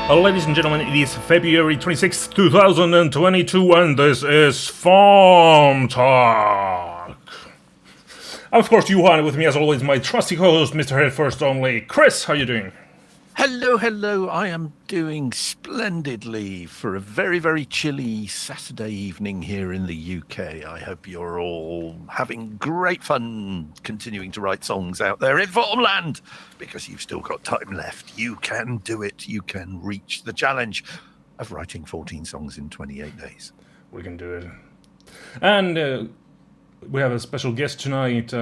Ladies and gentlemen, it is February 26th, 2022, and this is FAWMtalk. Of course, Juha, and with me as always, my trusty co-host, Mr. Head First Only. Chris, how are you doing? Hello. I am doing splendidly for a very, very chilly Saturday evening here in the UK. I hope you're all having great fun continuing to write songs out there in FAWM land, because you've still got time left. You can do it. You can reach the challenge of writing 14 songs in 28 days. We can do it. And we have a special guest tonight,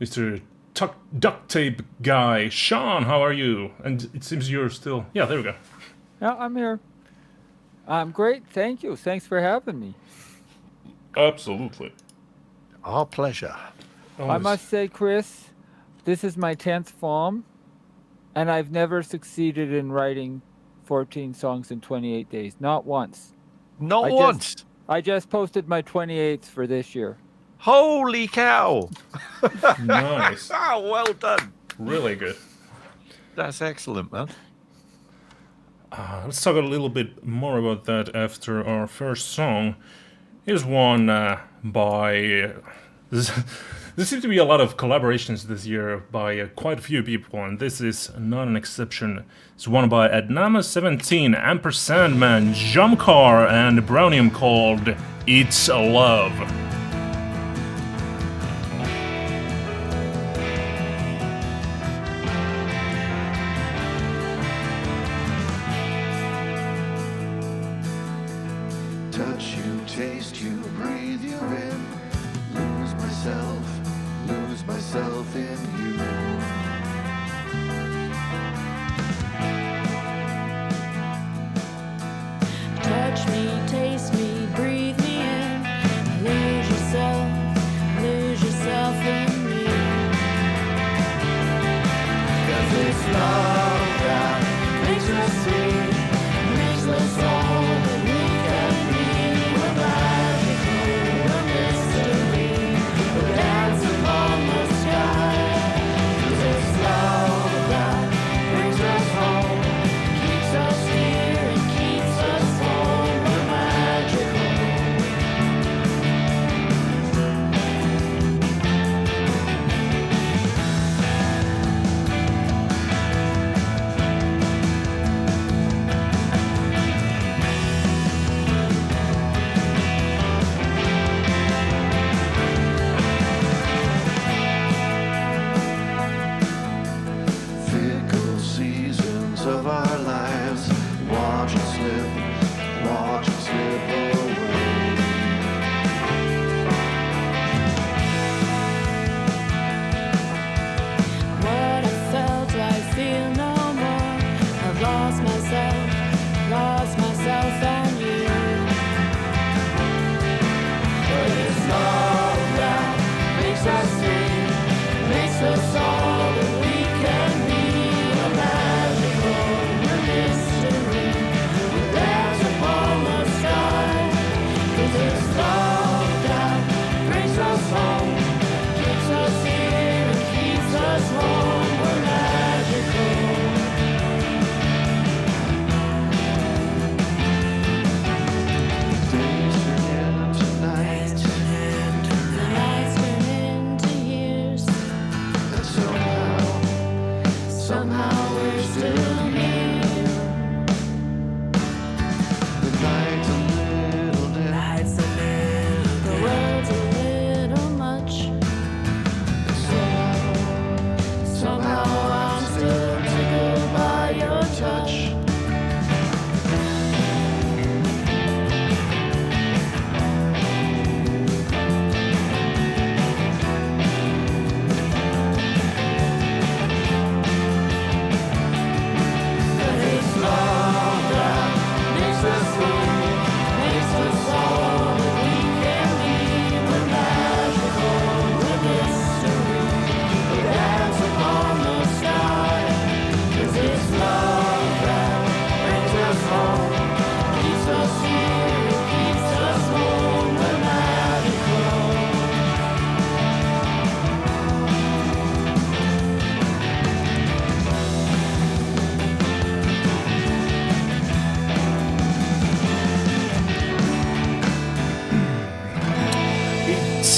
Mr. Ductapeguy. Sean, how are you? And it seems you're still... Yeah, there we go. Yeah, I'm here. I'm great, thank you. Thanks for having me. Absolutely. Our pleasure. I must say, Chris, this is my 10th FAWM, and I've never succeeded in writing 14 songs in 28 days. Not once. Not once? I just posted my 28th for this year. Holy cow! Nice. Oh, well done. Really good. That's excellent, man. Let's talk a little bit more about that after our first song. Here's one by... There seems to be a lot of collaborations this year by quite a few people, and this is not an exception. It's one by Adnama17, Ampersand Man, Jumcar, and Brownium called It's Love. Touch you, taste you, breathe you in. Lose myself in you. Touch me, taste me, breathe me in. Lose yourself in me. 'Cause it's love that makes us sweet, makes us all that we can be. We're magical.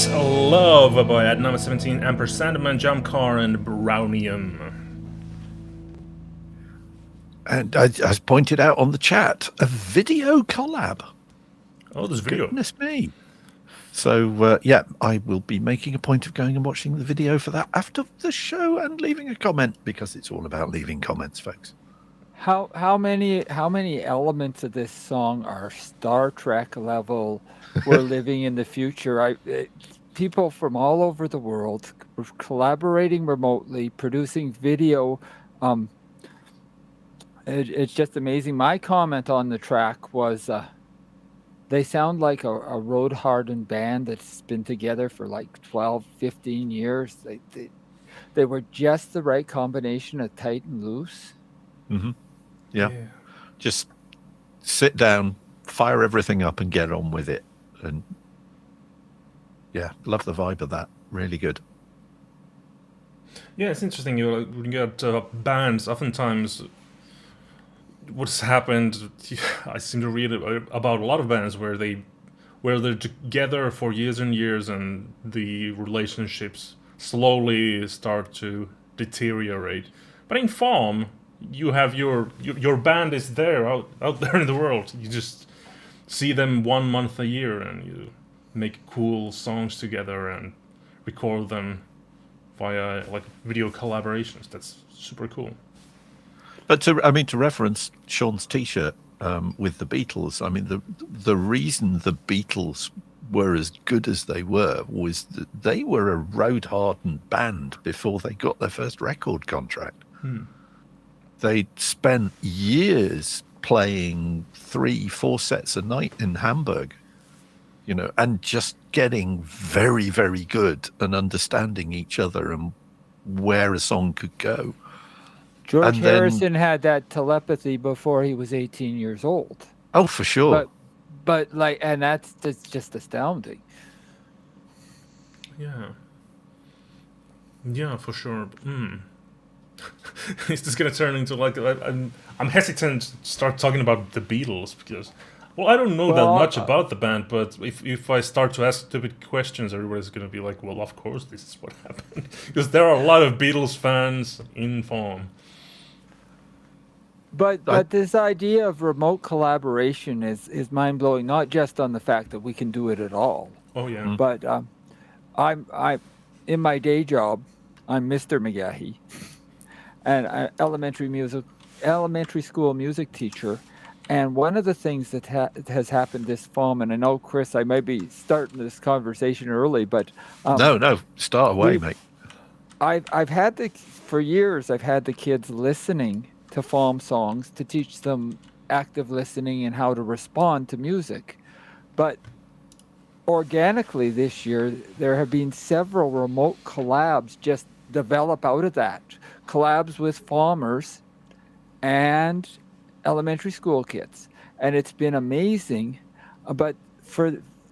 was Love by at number 17, Ampersandman, Jump Car, and Brownium. And as pointed out on the chat, a video collab. Oh, there's video. Goodness me. So, yeah, I will be making a point of going and watching the video for that after the show and leaving a comment, because it's all about leaving comments, folks. How many elements of this song are Star Trek level? We're living in the future. People from all over the world were collaborating remotely, producing video. It's just amazing. My comment on the track was, they sound like a road-hardened band that's been together for like 12, 15 years. They were just the right combination of tight and loose. Mm-hmm. Yeah. Just sit down, fire everything up and get on with it. And yeah, love the vibe of that. Really good. Yeah, it's interesting. When you get bands, oftentimes what's happened, I seem to read about a lot of bands where they're together for years and years, and the relationships slowly start to deteriorate. But in FAWM, you have your band is there out there in the world. You just see them 1 month a year, and you make cool songs together and record them via like video collaborations. That's super cool. But to reference Sean's T-shirt with the Beatles, I mean, the reason the Beatles were as good as they were was that they were a road-hardened band before they got their first record contract. They'd spent years playing 3-4 sets a night in Hamburg, and just getting very, very good and understanding each other and where a song could go. George Harrison had that telepathy before he was 18 years old. Oh, for sure. But and that's just astounding. Yeah, for sure. It's just gonna turn into like I'm hesitant to start talking about the Beatles because, well, I don't know that much about the band, but if I start to ask stupid questions, everybody's gonna be like, well, of course this is what happened, because there are a lot of Beatles fans in FAWM. But this idea of remote collaboration is mind blowing. Not just on the fact that we can do it at all. Oh yeah. But I'm in my day job, I'm Mr. McGahee, and I'm elementary school music teacher. And one of the things that has happened this FAWM, and I know, Chris, I might be starting this conversation early, but no, start away, mate. I've had for years. I've had the kids listening to FAWM songs to teach them active listening and how to respond to music. But organically this year, there have been several remote collabs just develop out of that. Collabs with FAWMers and elementary school kids. And it's been amazing. But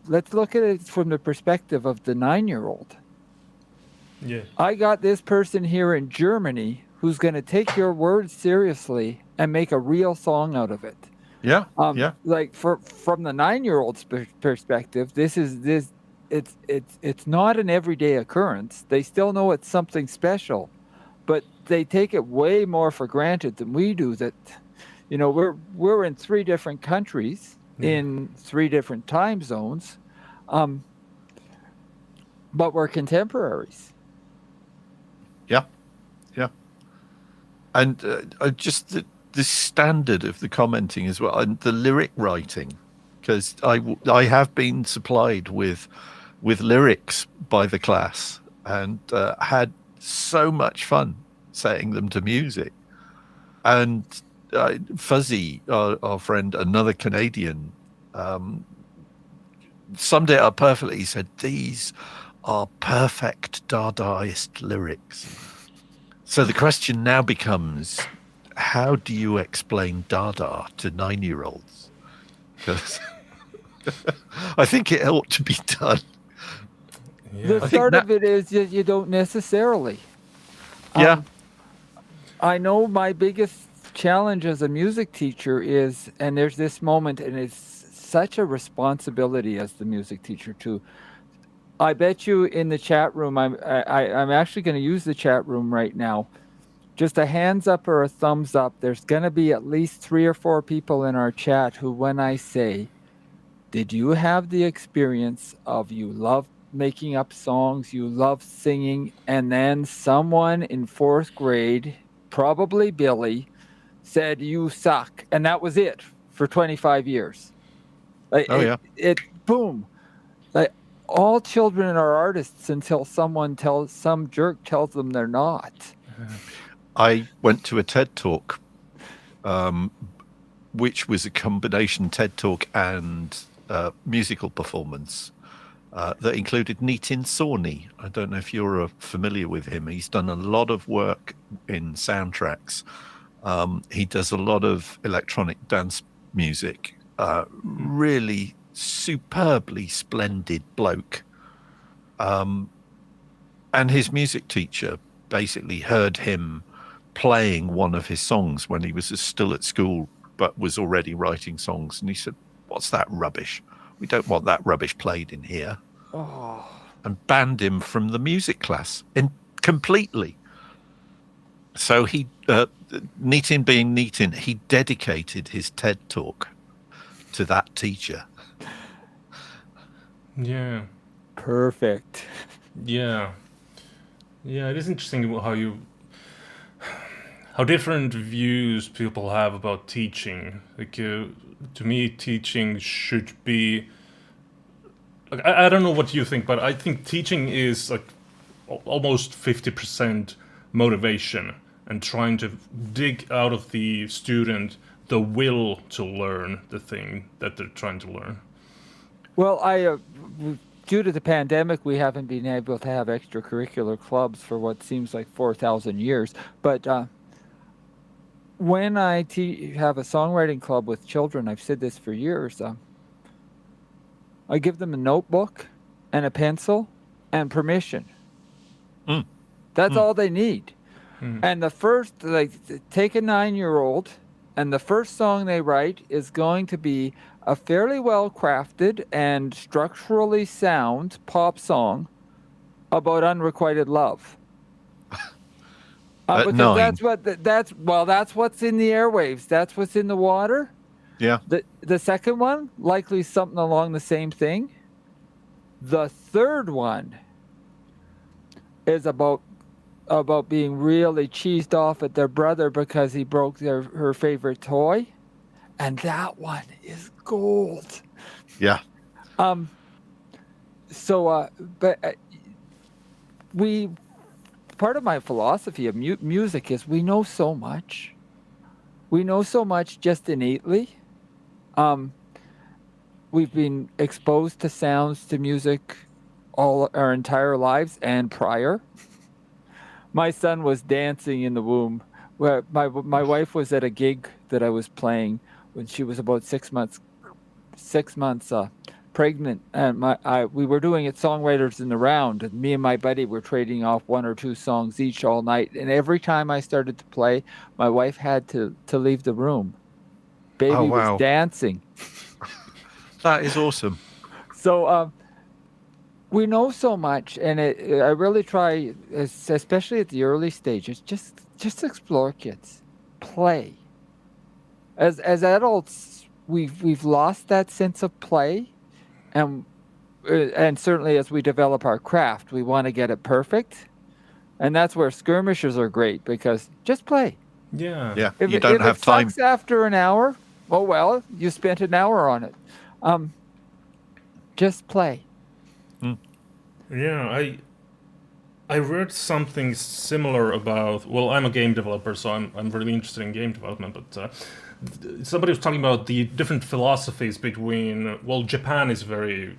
let's look at it from the perspective of the 9-year-old. Yeah. I got this person here in Germany who's going to take your words seriously and make a real song out of it. Yeah. Like from the 9-year-old's perspective, it's not an everyday occurrence. They still know it's something special, but they take it way more for granted than we do. That, we're in 3 different countries in 3 different time zones, but we're contemporaries. Yeah. And just the standard of the commenting as well, and the lyric writing, because I have been supplied with lyrics by the class and had so much fun setting them to music. And Fuzzy, our friend, another Canadian, summed it up perfectly. He said, "These are perfect Dadaist lyrics." So the question now becomes, how do you explain Dada to 9-year-olds? Because I think it ought to be done. Yeah. The start of it is you don't necessarily. Yeah. I know my biggest challenge as a music teacher is, and there's this moment, and it's such a responsibility as the music teacher too. I bet you in the chat room, I'm actually going to use the chat room right now. Just a hands up or a thumbs up. There's going to be at least 3 or 4 people in our chat who, when I say, did you have the experience of you love making up songs, you love singing, and then someone in 4th grade, probably Billy, said you suck, and that was it for 25 years. Like, boom. Like, all children are artists until some jerk tells them they're not. I went to a TED Talk, which was a combination TED Talk and musical performance that included Nitin Sawhney. I don't know if you're familiar with him. He's done a lot of work in soundtracks. He does a lot of electronic dance music. Really superbly splendid bloke. And his music teacher basically heard him playing one of his songs when he was still at school, but was already writing songs. And he said, "What's that rubbish? We don't want that rubbish played in here." Oh. And banned him from the music class completely. So he, Nitin being Nitin, he dedicated his TED Talk to that teacher. Yeah. Perfect. Yeah. Yeah, it is interesting how different views people have about teaching. Like, to me, teaching should be... Like, I don't know what you think, but I think teaching is like almost 50% motivation and trying to dig out of the student the will to learn the thing that they're trying to learn. Well, due to the pandemic, we haven't been able to have extracurricular clubs for what seems like 4,000 years. But when I have a songwriting club with children, I've said this for years, I give them a notebook and a pencil and permission. That's all they need. And the first, take a 9-year-old, and the first song they write is going to be a fairly well-crafted and structurally sound pop song about unrequited love. Because 9. that's what's in the airwaves. That's what's in the water. Yeah. The second one, likely something along the same thing. The third one is about being really cheesed off at their brother because he broke her favorite toy. And that one is gold. Yeah. But part of my philosophy of music is we know so much. We know so much just innately. We've been exposed to sounds, to music all our entire lives and prior. My son was dancing in the womb. Where my wife was at a gig that I was playing when she was about 6 months pregnant, and we were doing it songwriters in the round, and me and my buddy were trading off 1 or 2 songs each all night. And every time I started to play, my wife had to leave the room. Baby was dancing. That is awesome. So we know so much, and I really try, especially at the early stages, just explore, kids. Play. As adults, we've lost that sense of play, and certainly as we develop our craft, we want to get it perfect, and that's where skirmishes are great, because just play. Yeah. Yeah. If You don't have it time. sucks after an hour, oh well, you spent an hour on it. Just play. Yeah, I read something similar about. Well, I'm a game developer, so I'm really interested in game development. But somebody was talking about the different philosophies between. Well, Japan is very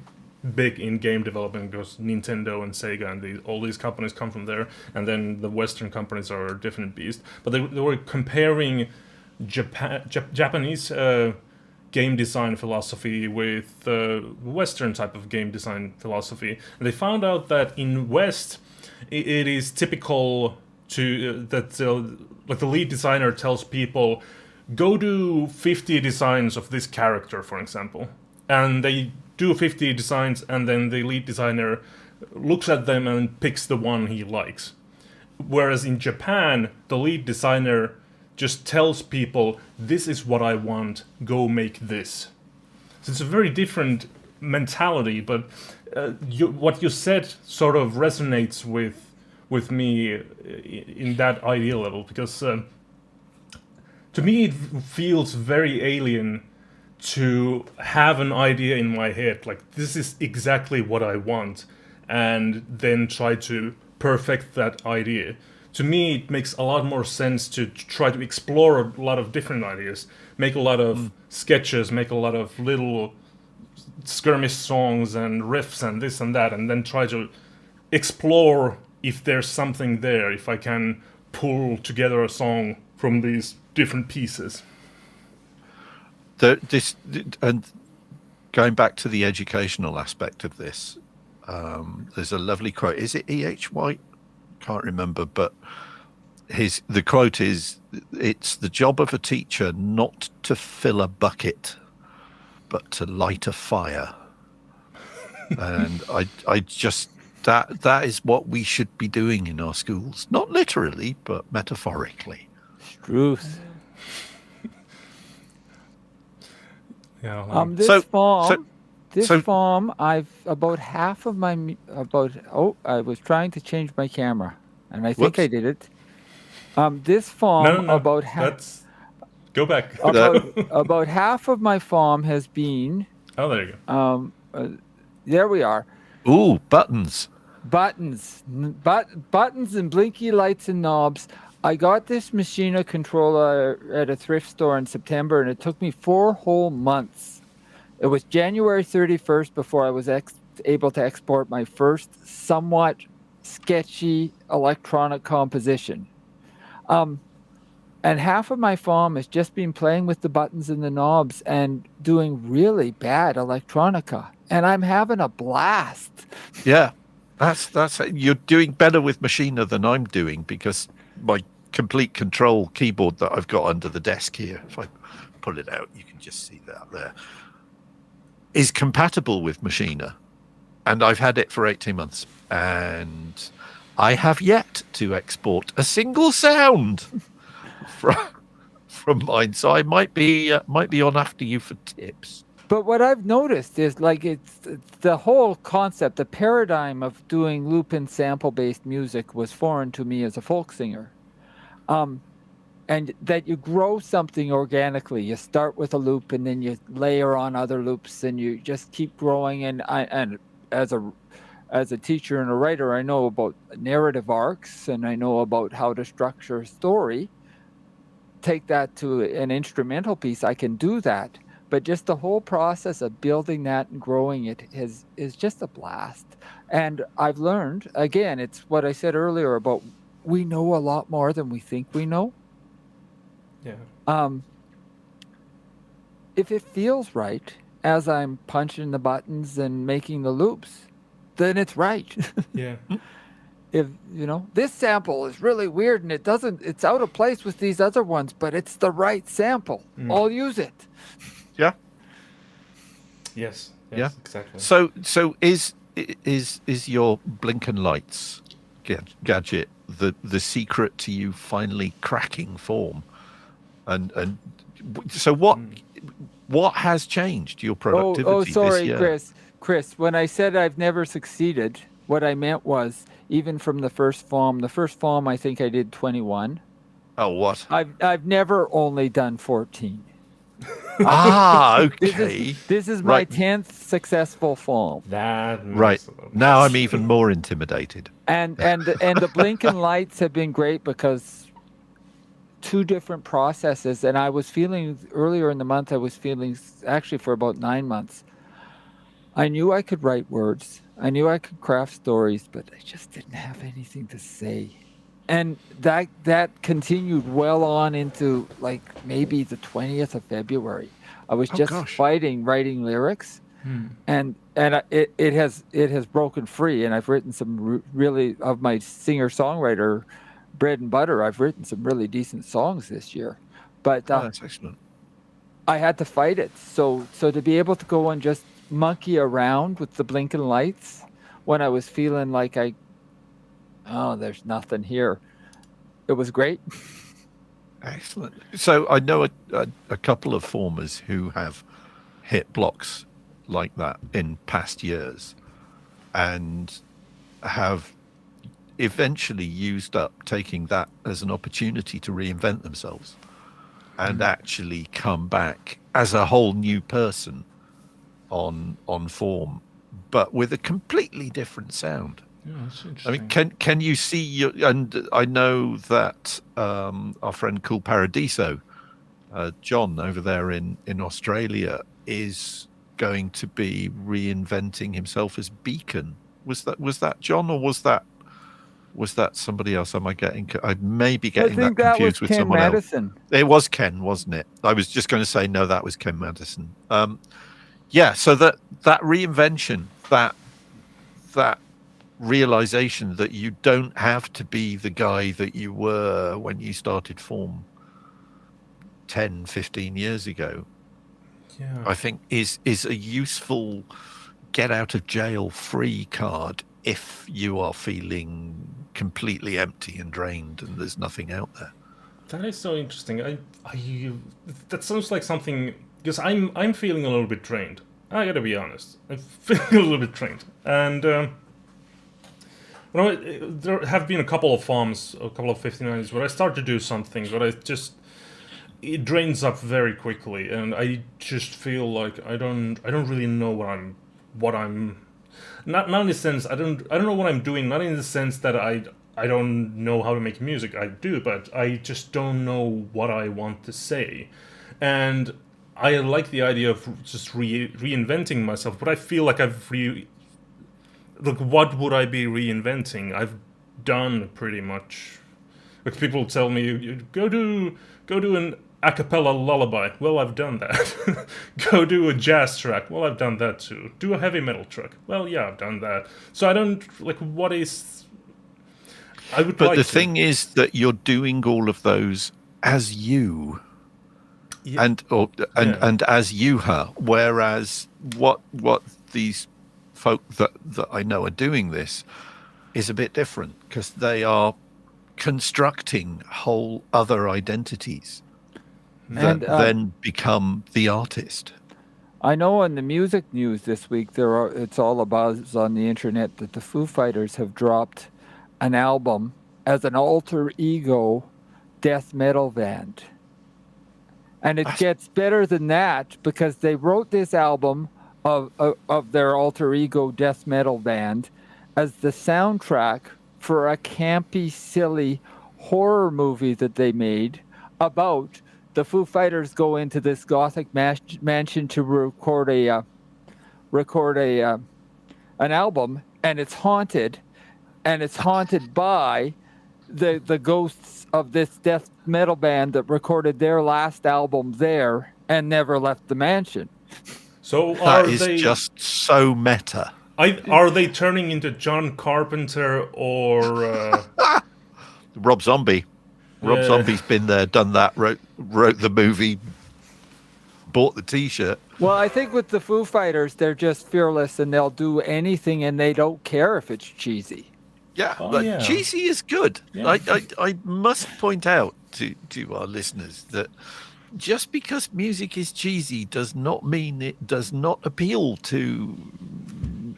big in game development because Nintendo and Sega and all these companies come from there, and then the Western companies are a different beast. But they were comparing Japanese game design philosophy with Western type of game design philosophy, and they found out that in West it is typical to that like the lead designer tells people, go do 50 designs of this character, for example, and they do 50 designs, and then the lead designer looks at them and picks the one he likes. Whereas in Japan, the lead designer just tells people, this is what I want, go make this. So it's a very different mentality, but what you said sort of resonates with me in that idea level, because to me it feels very alien to have an idea in my head, like this is exactly what I want, and then try to perfect that idea. To me, it makes a lot more sense to try to explore a lot of different ideas, make a lot of sketches, make a lot of little skirmish songs and riffs and this and that, and then try to explore if there's something there, if I can pull together a song from these different pieces. And going back to the educational aspect of this, there's a lovely quote. Is it E.H. White? Can't remember, but the quote is, "It's the job of a teacher not to fill a bucket, but to light a fire." And I just that is what we should be doing in our schools, not literally, but metaphorically. Truth. Yeah. This FAWM, I've about half of my I was trying to change my camera, and I think I did it. This FAWM, No. about half. Go back. About half of my FAWM has been. Oh, there you go. There we are. Ooh, buttons. Buttons and blinky lights and knobs. I got this Machina controller at a thrift store in September, and it took me 4 whole months. It was January 31st before I was able to export my first somewhat sketchy electronic composition. And half of my FAWM has just been playing with the buttons and the knobs and doing really bad electronica. And I'm having a blast. Yeah, that's you're doing better with Machina than I'm doing, because my complete control keyboard that I've got under the desk here, if I pull it out, you can just see that there, is compatible with Machina. And I've had it for 18 months. And I have yet to export a single sound from mine. So I might be on after you for tips. But what I've noticed is, like, it's the whole concept, the paradigm of doing loop and sample-based music was foreign to me as a folk singer. And that you grow something organically. You start with a loop, and then you layer on other loops, and you just keep growing. And as a teacher and a writer, I know about narrative arcs, and I know about how to structure a story. Take that to an instrumental piece, I can do that. But just the whole process of building that and growing it is just a blast. And I've learned, again, it's what I said earlier about we know a lot more than we think we know. Yeah. If it feels right as I'm punching the buttons and making the loops, then it's right. Yeah. If, this sample is really weird and it's out of place with these other ones, but it's the right sample. I'll use it. Yeah. Yes. Yeah. Exactly. So is your blinking lights gadget the secret to you finally cracking FAWM? And so what has changed your productivity sorry, this year? Chris, when I said I've never succeeded, what I meant was even from the first FAWM, I think I did 21. Oh, what? I've never only done 14. Okay. This is my 10th successful FAWM. Right. Now I'm even more intimidated. And the blinking lights have been great because 2 different processes. And I was feeling earlier in the month, actually for about 9 months, I knew I could write words. I knew I could craft stories, but I just didn't have anything to say. And that continued well on into like maybe the 20th of February. I was just fighting writing lyrics, and it has broken free. And I've written some really, of my singer-songwriter bread and butter, I've written some really decent songs this year. But that's excellent. I had to fight it. So to be able to go and just monkey around with the blinking lights when I was feeling like there's nothing here. It was great. Excellent. So I know a couple of formers who have hit blocks like that in past years and have eventually used up taking that as an opportunity to reinvent themselves and actually come back as a whole new person on FAWM, but with a completely different sound. Yeah, that's I interesting. mean, can you see and I know that our friend Cool Paradiso, John over there in Australia, is going to be reinventing himself as Beacon. Was that John, or was that somebody else? I may be getting I think that that was confused with Ken someone Madison. else. It was Ken, wasn't it? I was just going to say no, that was Ken Madison. Yeah, so that reinvention, that realization that you don't have to be the guy that you were when you started FAWM 10, 15 years ago, Yeah. I think is a useful get out of jail free card if you are feeling completely empty and drained and there's nothing out there. That is so interesting. That sounds like something, because I'm feeling a little bit drained. I gotta be honest. I'm feeling a little bit drained, and there have been a couple of FAWMs, a couple of 59s where I start to do something, but it drains up very quickly, and I just feel like I don't really know what I'm not in the sense I don't know what I'm doing, not in the sense that I don't know how to make music. I do, but I just don't know what I want to say. And I like the idea of just reinventing myself, but I feel like look, what would I be reinventing? I've done pretty much. Like, people tell me, you go do an a cappella lullaby. Well, I've done that. Go do a jazz track. Well, I've done that too. Do a heavy metal track. Well, yeah, I've done that. So I don't like what is. I would. But like the to. thing is that you're doing all of those as you. Yeah. And as Juha, whereas what these folk that I know are doing this is a bit different, because they are constructing whole other identities that And then become the artist. I know in the music news this week it's all about on the internet that the Foo Fighters have dropped an album as an alter ego death metal band. And it gets better than that, because they wrote this album of their alter ego death metal band as the soundtrack for a campy, silly horror movie that they made about the Foo Fighters go into this gothic mansion to record an album, and it's haunted, by the ghosts of this death metal band that recorded their last album there and never left the mansion. So That is just so meta. Are they turning into John Carpenter or Rob Zombie. Rob Zombie's been there, done that, wrote the movie, bought the T-shirt. Well, I think with the Foo Fighters, they're just fearless and they'll do anything and they don't care if it's cheesy. Yeah, Oh, but yeah. cheesy is good. Yeah. I must point out to our listeners that just because music is cheesy does not mean it does not appeal to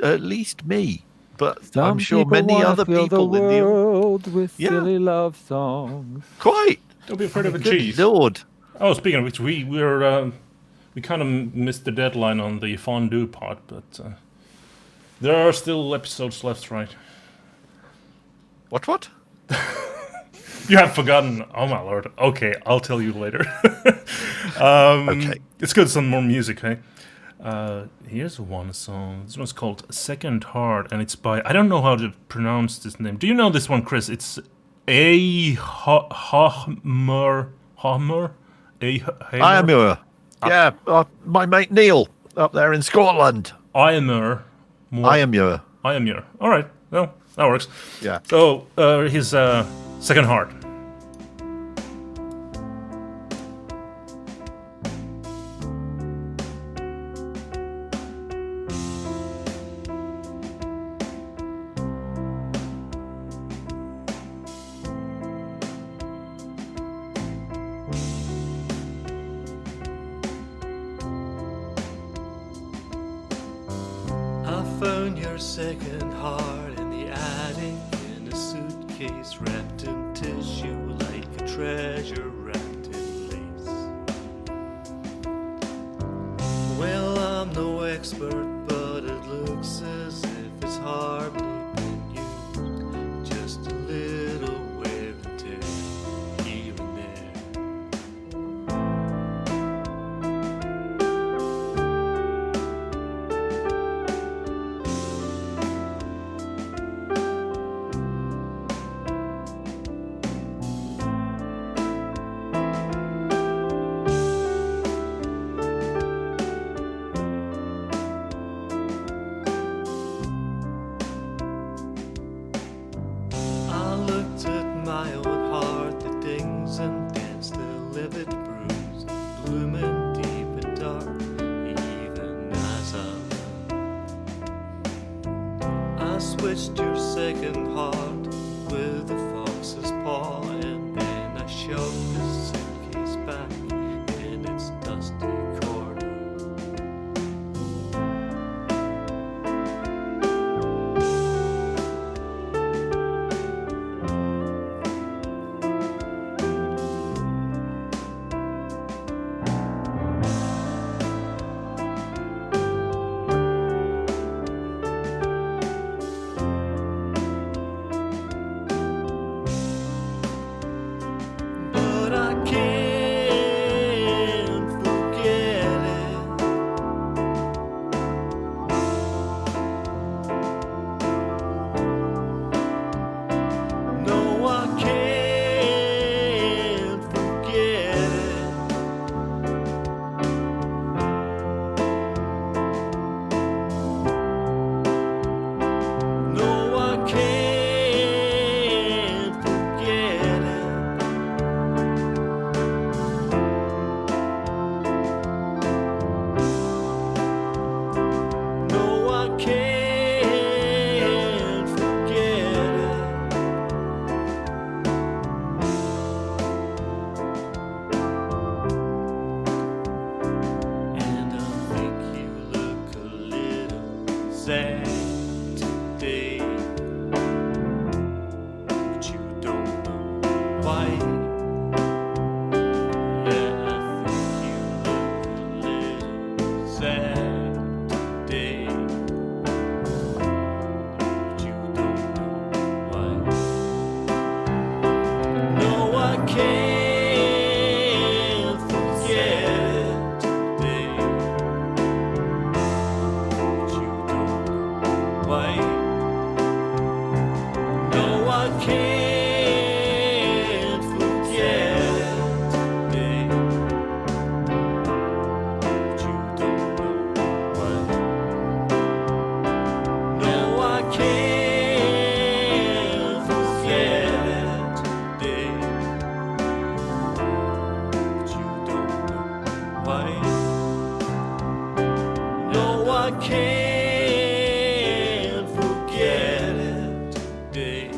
at least me. But Some I'm sure people many wanna other fill people the in the world with Yeah. silly love songs. quite. don't be afraid of a Good cheese? Lord. Oh, speaking of which, we kind of missed the deadline on the fondue part, but there are still episodes left, right? What? You have forgotten. Oh my lord. Okay, I'll tell you later. Okay. It's good, some more music, hey? Here's one song. This one's called Second Heart, and it's by, I don't know how to pronounce this name. Do you know this one, Chris? It's FAWMtalk. I am your. Yeah, my mate Neil up there in Scotland. I am your. All right. Well, that works. Yeah. So his Second Heart. found your second heart in the attic in a suitcase wrapped in tissue like a treasure wrapped in lace. Well, I'm no expert, but it looks as if it's hardly been used. Just a little wear and tear here and there. I looked at my own heart, the dings and dents, the livid bruise, blooming deep and dark, even as I switched your second heart with a fox's paw, and then I shoved the suitcase back in its dusty corner. But I can't forget it. No, I can't forget it. No, I can't forget it. No, I can't forget it. And I think you look a little sad today, but you don't know why. Yeah, I think you look a little sad today, but you don't know why. No, I can't forget today, but you don't know why. No, I can't forget today, but you don't know why. No, I can't forget today, but you don't know why. No, I can't forget it today,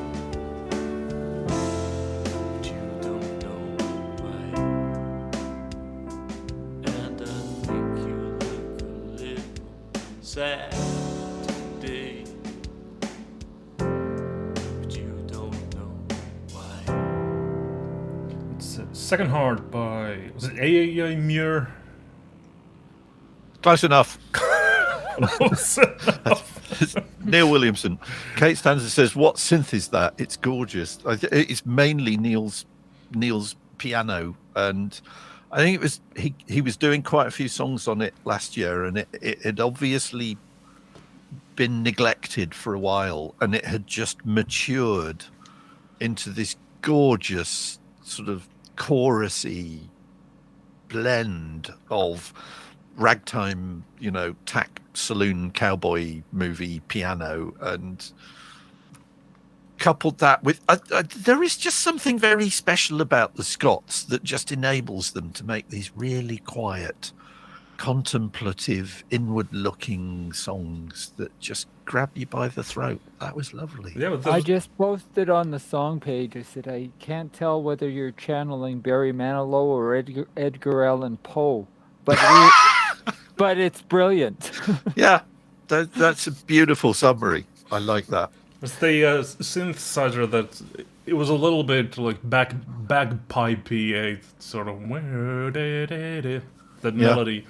but you don't know why. And I think you look a little sad today, but you don't know why. It's Second Heart by, was it A.A. Muir? Close enough. Close. Neil Williamson. Kate Stanza says, "What synth is that? It's gorgeous." It's mainly Neil's piano, and I think it was he was doing quite a few songs on it last year, and it had obviously been neglected for a while, and it had just matured into this gorgeous sort of chorusy blend of ragtime, tack saloon cowboy movie piano, and coupled that with there is just something very special about the Scots that just enables them to make these really quiet, contemplative, inward-looking songs that just grab you by the throat. That was lovely. Yeah, but I just posted on the song page. I said I can't tell whether you're channeling Barry Manilow or Edgar Allan Poe, but but it's brilliant. Yeah, That's a beautiful summary. I like that. It's the synthesizer that it was a little bit like bagpipey, sort of that melody,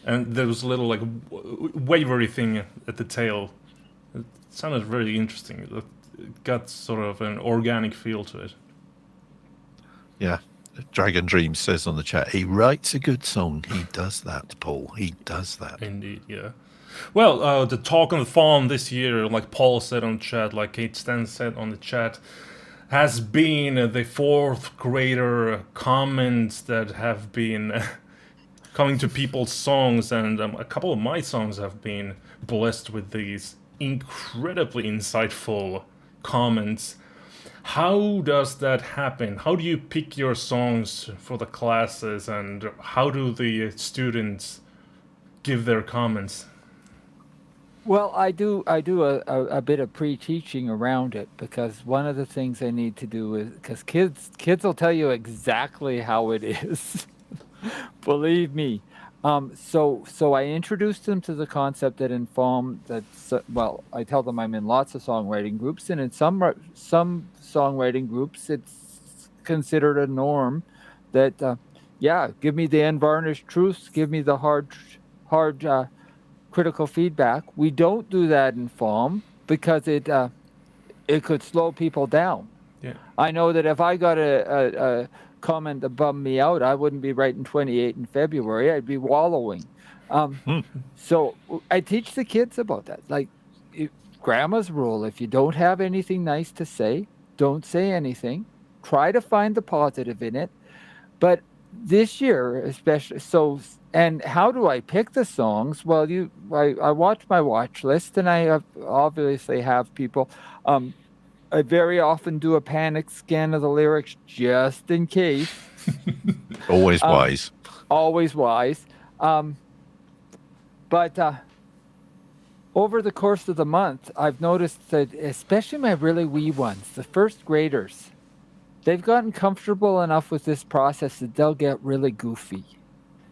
and there was a little like wavery thing at the tail. It sounded very interesting. It got sort of an organic feel to it. Yeah. Dragon Dream says on the chat, he writes a good song. He does that, Paul. He does that. Indeed, yeah. Well, the talk on the FAWM this year, like Paul said on chat, like Kate Stan said on the chat, has been the fourth grader comments that have been coming to people's songs, and a couple of my songs have been blessed with these incredibly insightful comments. How does that happen? How do you pick your songs for the classes, and how do the students give their comments? Well, I do a bit of pre-teaching around it, because one of the things I need to do is, because kids will tell you exactly how it is. Believe me. So I introduced them to the concept that in FAWM, I tell them I'm in lots of songwriting groups, and in some songwriting groups, it's considered a norm that, give me the unvarnished truths, give me the hard critical feedback. We don't do that in FAWM because it could slow people down. Yeah. I know that if I got a comment that bummed me out, I wouldn't be writing 28 in February. I'd be wallowing. So I teach the kids about that. Like grandma's rule, if you don't have anything nice to say, don't say anything. Try to find the positive in it. But this year, especially, and how do I pick the songs? Well, I watch my watch list, and I obviously have people. I very often do a panic scan of the lyrics just in case. Always wise. Always wise. But over the course of the month, I've noticed that especially my really wee ones, the first graders, they've gotten comfortable enough with this process that they'll get really goofy.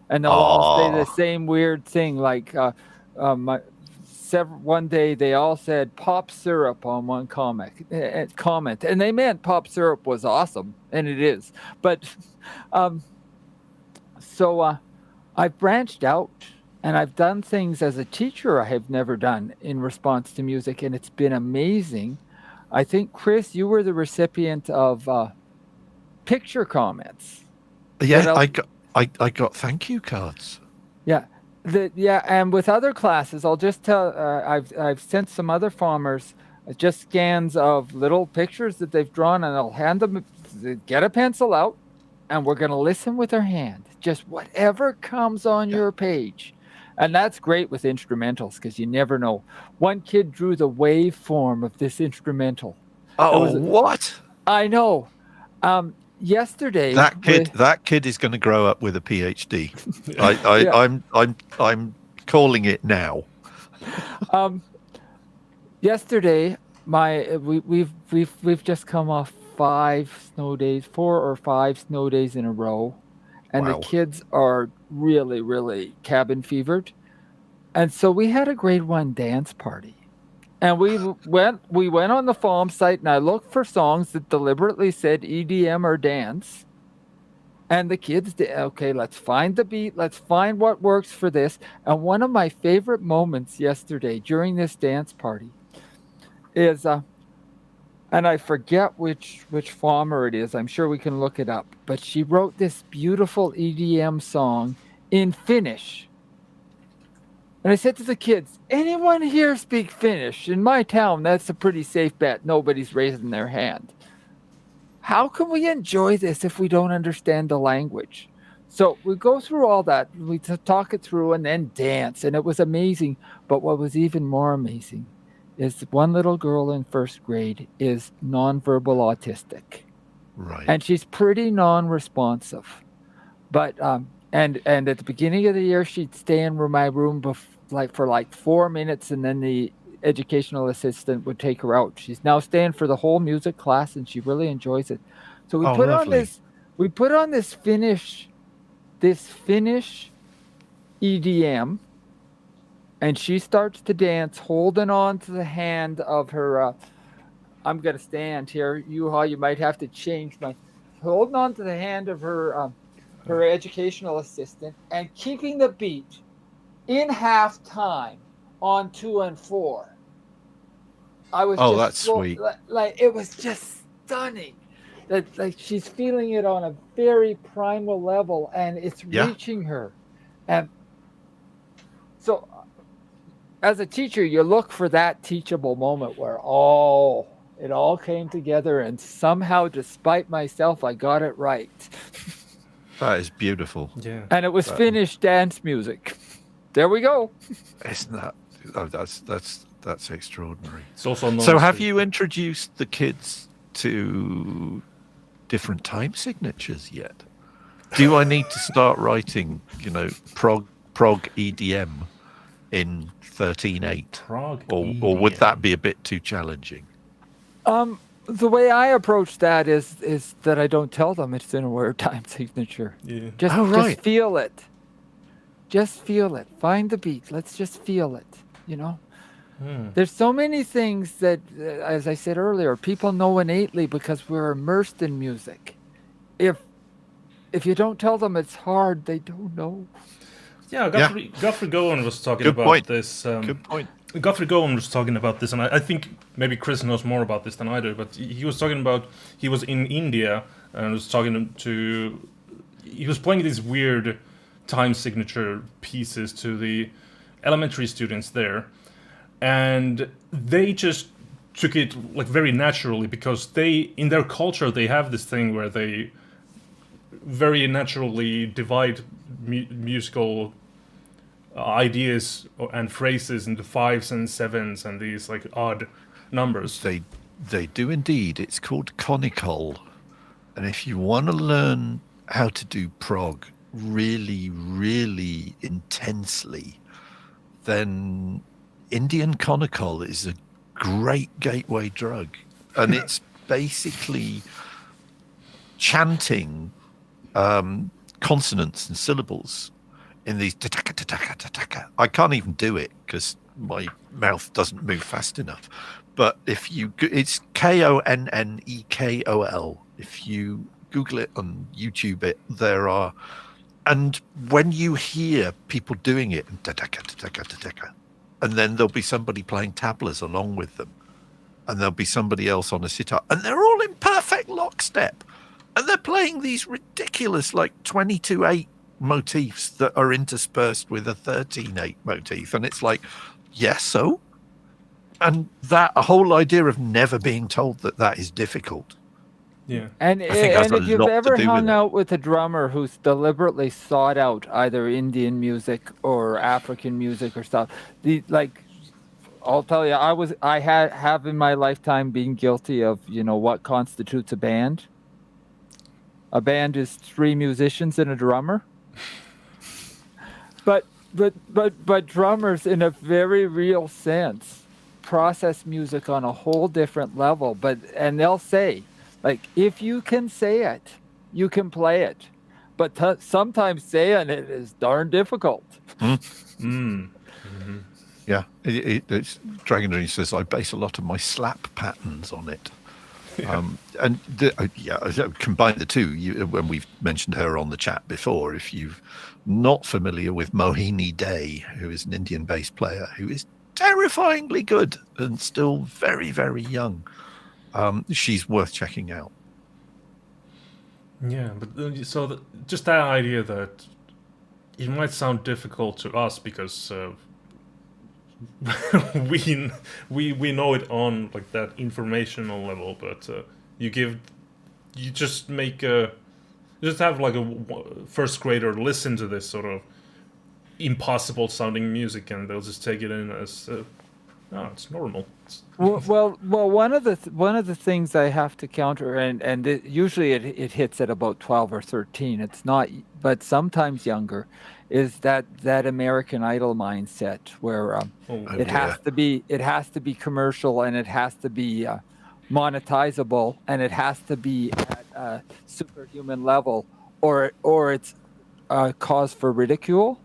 And they'll all say the same weird thing, like one day they all said pop syrup on one comment, and they meant pop syrup was awesome, and it is. But so I've branched out, and I've done things as a teacher I have never done in response to music, and it's been amazing. I think, Chris, you were the recipient of picture comments. Yeah, I got thank you cards. Yeah. And with other classes, I'll just tell. I've sent some other farmers just scans of little pictures that they've drawn, and I'll hand them. Get a pencil out, and we're going to listen with our hand. Just whatever comes on your page, and that's great with instrumentals because you never know. One kid drew the waveform of this instrumental. Oh, what? I know. Yesterday, that kid is going to grow up with a PhD. I'm calling it now. Yesterday, we've just come off 4 or 5 snow days in a row, and the kids are really, really cabin fevered, and so we had a grade 1 dance party. And we went on the FAWM site, and I looked for songs that deliberately said EDM or dance. And the kids did, okay, let's find the beat. Let's find what works for this. And one of my favorite moments yesterday during this dance party is, and I forget which FAWMer it is. I'm sure we can look it up. But she wrote this beautiful EDM song in Finnish. And I said to the kids, anyone here speak Finnish? In my town, that's a pretty safe bet. Nobody's raising their hand. How can we enjoy this if we don't understand the language? So we go through all that. We talk it through and then dance. And it was amazing. But what was even more amazing is one little girl in first grade is nonverbal autistic. Right. And she's pretty non-responsive. But and at the beginning of the year, she'd stay in my room for 4 minutes, and then the educational assistant would take her out. She's now staying for the whole music class, and she really enjoys it. So we put on this Finnish EDM, and she starts to dance, holding on to the hand of her. I'm gonna stand here, Juha. You might have to change my. Holding on to the hand of her educational assistant, and keeping the beat in half time on 2 and 4. I was Oh, just that's sweet. Like it was just stunning. That like she's feeling it on a very primal level, and it's Yeah. reaching her. And so, as a teacher, you look for that teachable moment where it all came together, and somehow, despite myself, I got it right. That is beautiful. Yeah. And it was finished dance music. There we go. Isn't that? Oh, that's extraordinary. It's also known So, have to- you introduced the kids to different time signatures yet? Do I need to start writing, prog EDM in 13/8, Prague or would that be a bit too challenging? The way I approach that is that I don't tell them it's in a word time signature. Yeah. Just right. feel it. Just feel it. Find the beat. Let's just feel it. There's so many things that, as I said earlier, people know innately because we're immersed in music. If you don't tell them it's hard, they don't know. Yeah, Godfrey Gowan was talking Good about point. this. Good point. Godfrey Gowan was talking about this, and I think maybe Chris knows more about this than I do, but he was talking about, he was in India and was talking to, he was playing these weird time signature pieces to the elementary students there, and they just took it like very naturally because they, in their culture, they have this thing where they very naturally divide musical ideas and phrases into 5s and 7s and these like odd numbers. They do indeed. It's called conical. And if you want to learn how to do prog really, really intensely, then Indian conical is a great gateway drug. And it's basically chanting consonants and syllables in these ta-taka. I can't even do it because my mouth doesn't move fast enough. But if you, it's Konnekol. If you Google it on YouTube, there are, and when you hear people doing it, ta-taka, and then there'll be somebody playing tablas along with them, and there'll be somebody else on a sitar, and they're all in perfect lockstep, and they're playing these ridiculous like 22/8 motifs that are interspersed with a 13/8 motif, and it's like, yes, so, and that whole idea of never being told that is difficult. Yeah. And think that's a if you've lot to ever do with hung it. out with a drummer who's deliberately sought out either Indian music or African music or stuff, I'll tell you, I have in my lifetime been guilty of what constitutes a band. A band is 3 musicians and a drummer. But drummers, in a very real sense, process music on a whole different level. And they'll say, like, if you can say it, you can play it. But sometimes saying it is darn difficult. Yeah, it's Dragon Dream says I base a lot of my slap patterns on it. And combine the two. When we've mentioned her on the chat before, if you're not familiar with Mohini Dey, who is an Indian bass player who is terrifyingly good and still very, very young, she's worth checking out. Yeah, but just that idea that it might sound difficult to us because we know it on like that informational level, but you just have like a first grader listen to this sort of impossible sounding music and they'll just take it in as it's normal. Well, one of the things I have to counter, and usually it hits at about 12 or 13. It's not, but sometimes younger, is that American Idol mindset where it has to be commercial and it has to be monetizable and it has to be at a superhuman level or it's a cause for ridicule.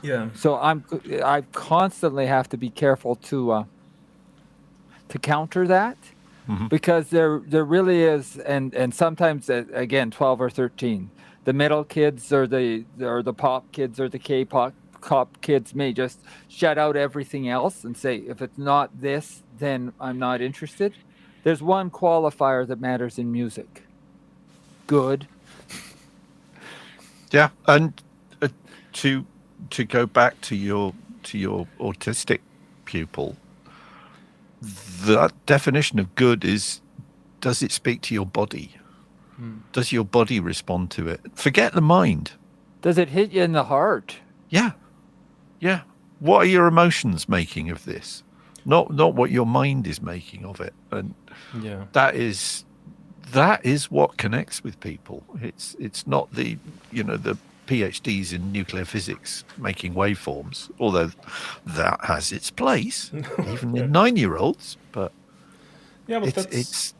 Yeah. So I constantly have to be careful to counter that, because there really is, and sometimes again 12 or 13, the middle kids or the pop kids or the K-pop kids may just shut out everything else and say, if it's not this, then I'm not interested. There's one qualifier that matters in music: good. Yeah, and to go back to your autistic pupil, the definition of good is, does it speak to your body? Does your body respond to it? Forget the mind. Does it hit you in the heart? Yeah. What are your emotions making of this? Not what your mind is making of it. And Yeah. that is what connects with people. It's not the PhDs in nuclear physics making waveforms, although that has its place, even in 9-year-olds. But Yeah, but it's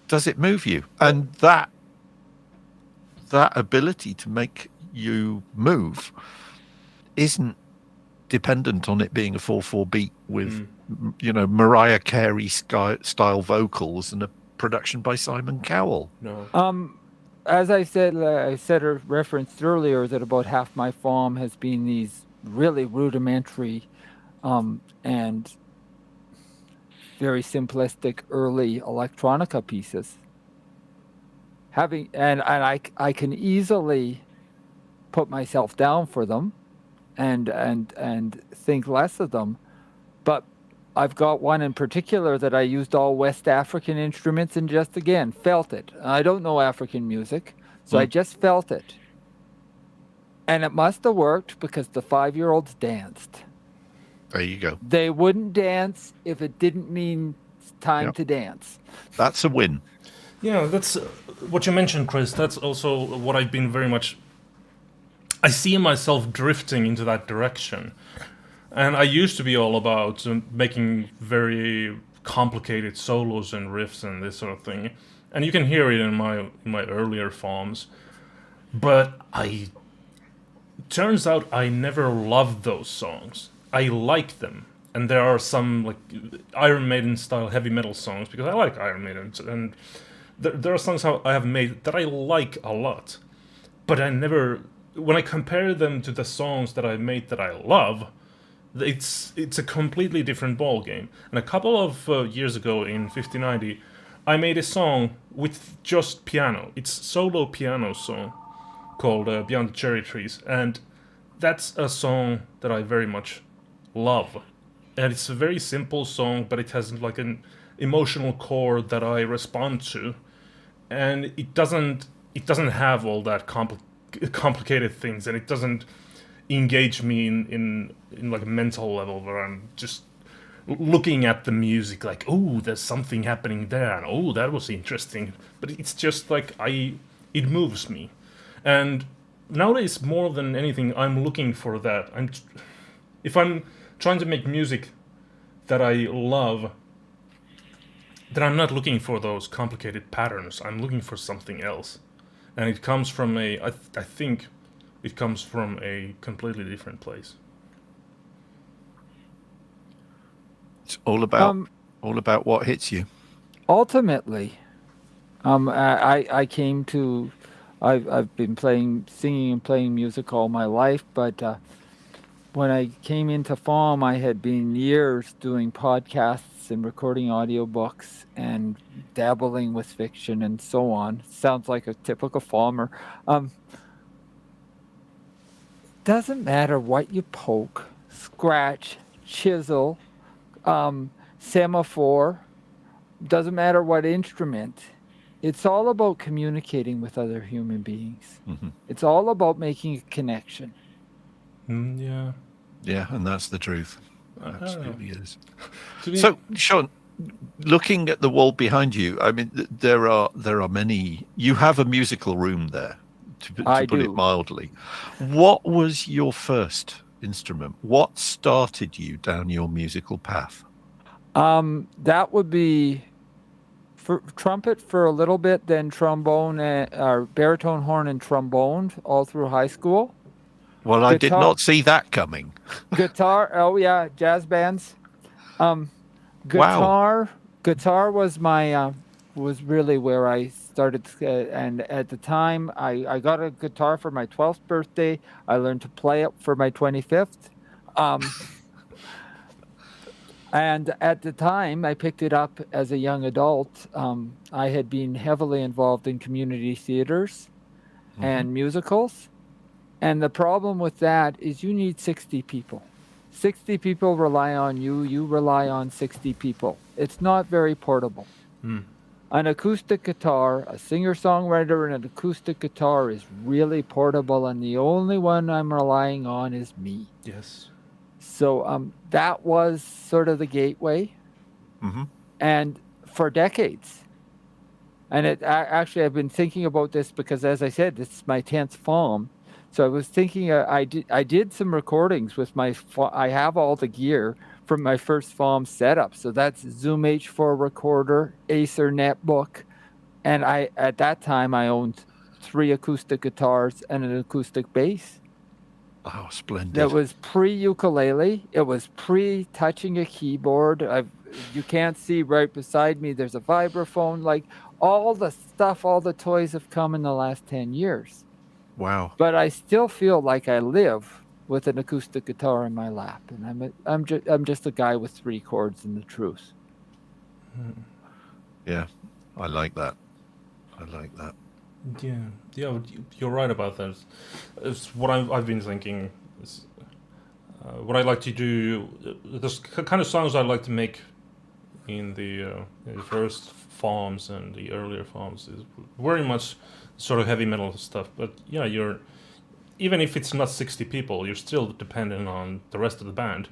does it move you? And that ability to make you move isn't dependent on it being a 4/4 beat with Mariah Carey style vocals and a production by Simon Cowell. No. As I said or referenced earlier, that about half my FAWM has been these really rudimentary and very simplistic early electronica pieces. I can easily put myself down for them and think less of them, but I've got one in particular that I used all West African instruments and just again felt it. I don't know African music, so I just felt it. And it must have worked because the 5-year-olds danced. There you go. They wouldn't dance if it didn't mean it's time to dance. That's a win. Yeah, that's what you mentioned, Chris. That's also what I've been very much... I see myself drifting into that direction. And I used to be all about making very complicated solos and riffs and this sort of thing. And you can hear it in my earlier FAWMs. But turns out I never loved those songs. I like them. And there are some like Iron Maiden style heavy metal songs, because I like Iron Maiden, and there are songs I have made that I like a lot. But I never, when I compare them to the songs that I made that I love, it's a completely different ball game. And a couple of years ago in 5090, I made a song with just piano. It's a solo piano song called Beyond the Cherry Trees, and that's a song that I very much love. And it's a very simple song, but it has like an emotional core that I respond to, and it doesn't have all that complicated things, and it doesn't engage me in like a mental level where I'm just looking at the music like, oh, there's something happening there, and oh, that was interesting. But it's just like it moves me. And nowadays, more than anything, I'm looking for that. If I'm trying to make music that I love, then I'm not looking for those complicated patterns. I'm looking for something else. And it comes from I think it comes from a completely different place. It's all about what hits you. Ultimately, I came to... I've been singing and playing music all my life, but when I came into FAWM, I had been years doing podcasts and recording audiobooks and dabbling with fiction and so on. Sounds like a typical FAWMer. Doesn't matter what you poke, scratch, chisel, semaphore, doesn't matter what instrument. It's all about communicating with other human beings. Mm-hmm. It's all about making a connection. Yeah. Yeah, and that's the truth. Absolutely is. So, Sean, looking at the wall behind you, I mean, there are many. You have a musical room there, to put it mildly. What was your first instrument? What started you down your musical path? That would be trumpet for a little bit, then trombone, or baritone, horn, and trombone all through high school. Well, I did Guitar- not see that coming. Guitar. Oh yeah, jazz bands. Guitar. Guitar was my was really where I started, and at the time I got a guitar for my 12th birthday. I learned to play it for my 25th. And at the time, I picked it up as a young adult. I had been heavily involved in community theaters and musicals. And the problem with that is you need 60 people. 60 people rely on you. You rely on 60 people. It's not very portable. An acoustic guitar, a singer-songwriter and an acoustic guitar is really portable, and the only one I'm relying on is me. Yes. So that was sort of the gateway, and for decades. And actually, I've been thinking about this because, as I said, this is my 10th FAWM. So I was thinking, I did some recordings with I have all the gear from my first FAWM setup. So that's Zoom H4 recorder, Acer netbook, and at that time I owned 3 acoustic guitars and an acoustic bass. Oh, splendid. That was pre-ukulele. It was pre-touching a keyboard. You can't see right beside me. There's a vibraphone. Like all the stuff, all the toys have come in the last 10 years. Wow. But I still feel like I live with an acoustic guitar in my lap, and I'm just a guy with 3 chords and the truth. Yeah, I like that. Yeah, you're right about that. It's what I've been thinking. Is, what I like to do, the kind of songs I like to make in the first FAWMs and the earlier FAWMs is very much sort of heavy metal stuff. But yeah, even if it's not 60 people, you're still dependent on the rest of the band.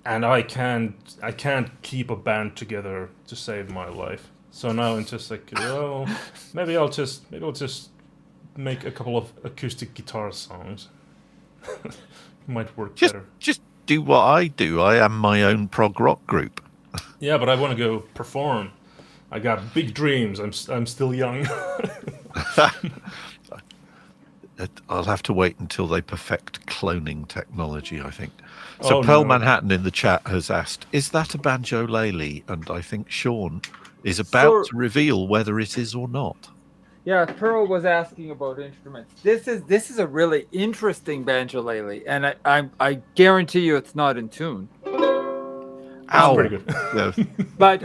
And I can't keep a band together to save my life. So now I'm just like, well, maybe I'll just make a couple of acoustic guitar songs. Might work better. Just do what I do. I am my own prog rock group. Yeah, but I want to go perform. I got big dreams. I'm still young. I'll have to wait until they perfect cloning technology, I think. So Pearl no. Manhattan in the chat has asked, is that a banjo-lele? And I think Sean is about to reveal whether it is or not. Yeah, Pearl was asking about instruments. This is a really interesting banjolele, and I guarantee you it's not in tune. Ow. Pretty good. Yeah. But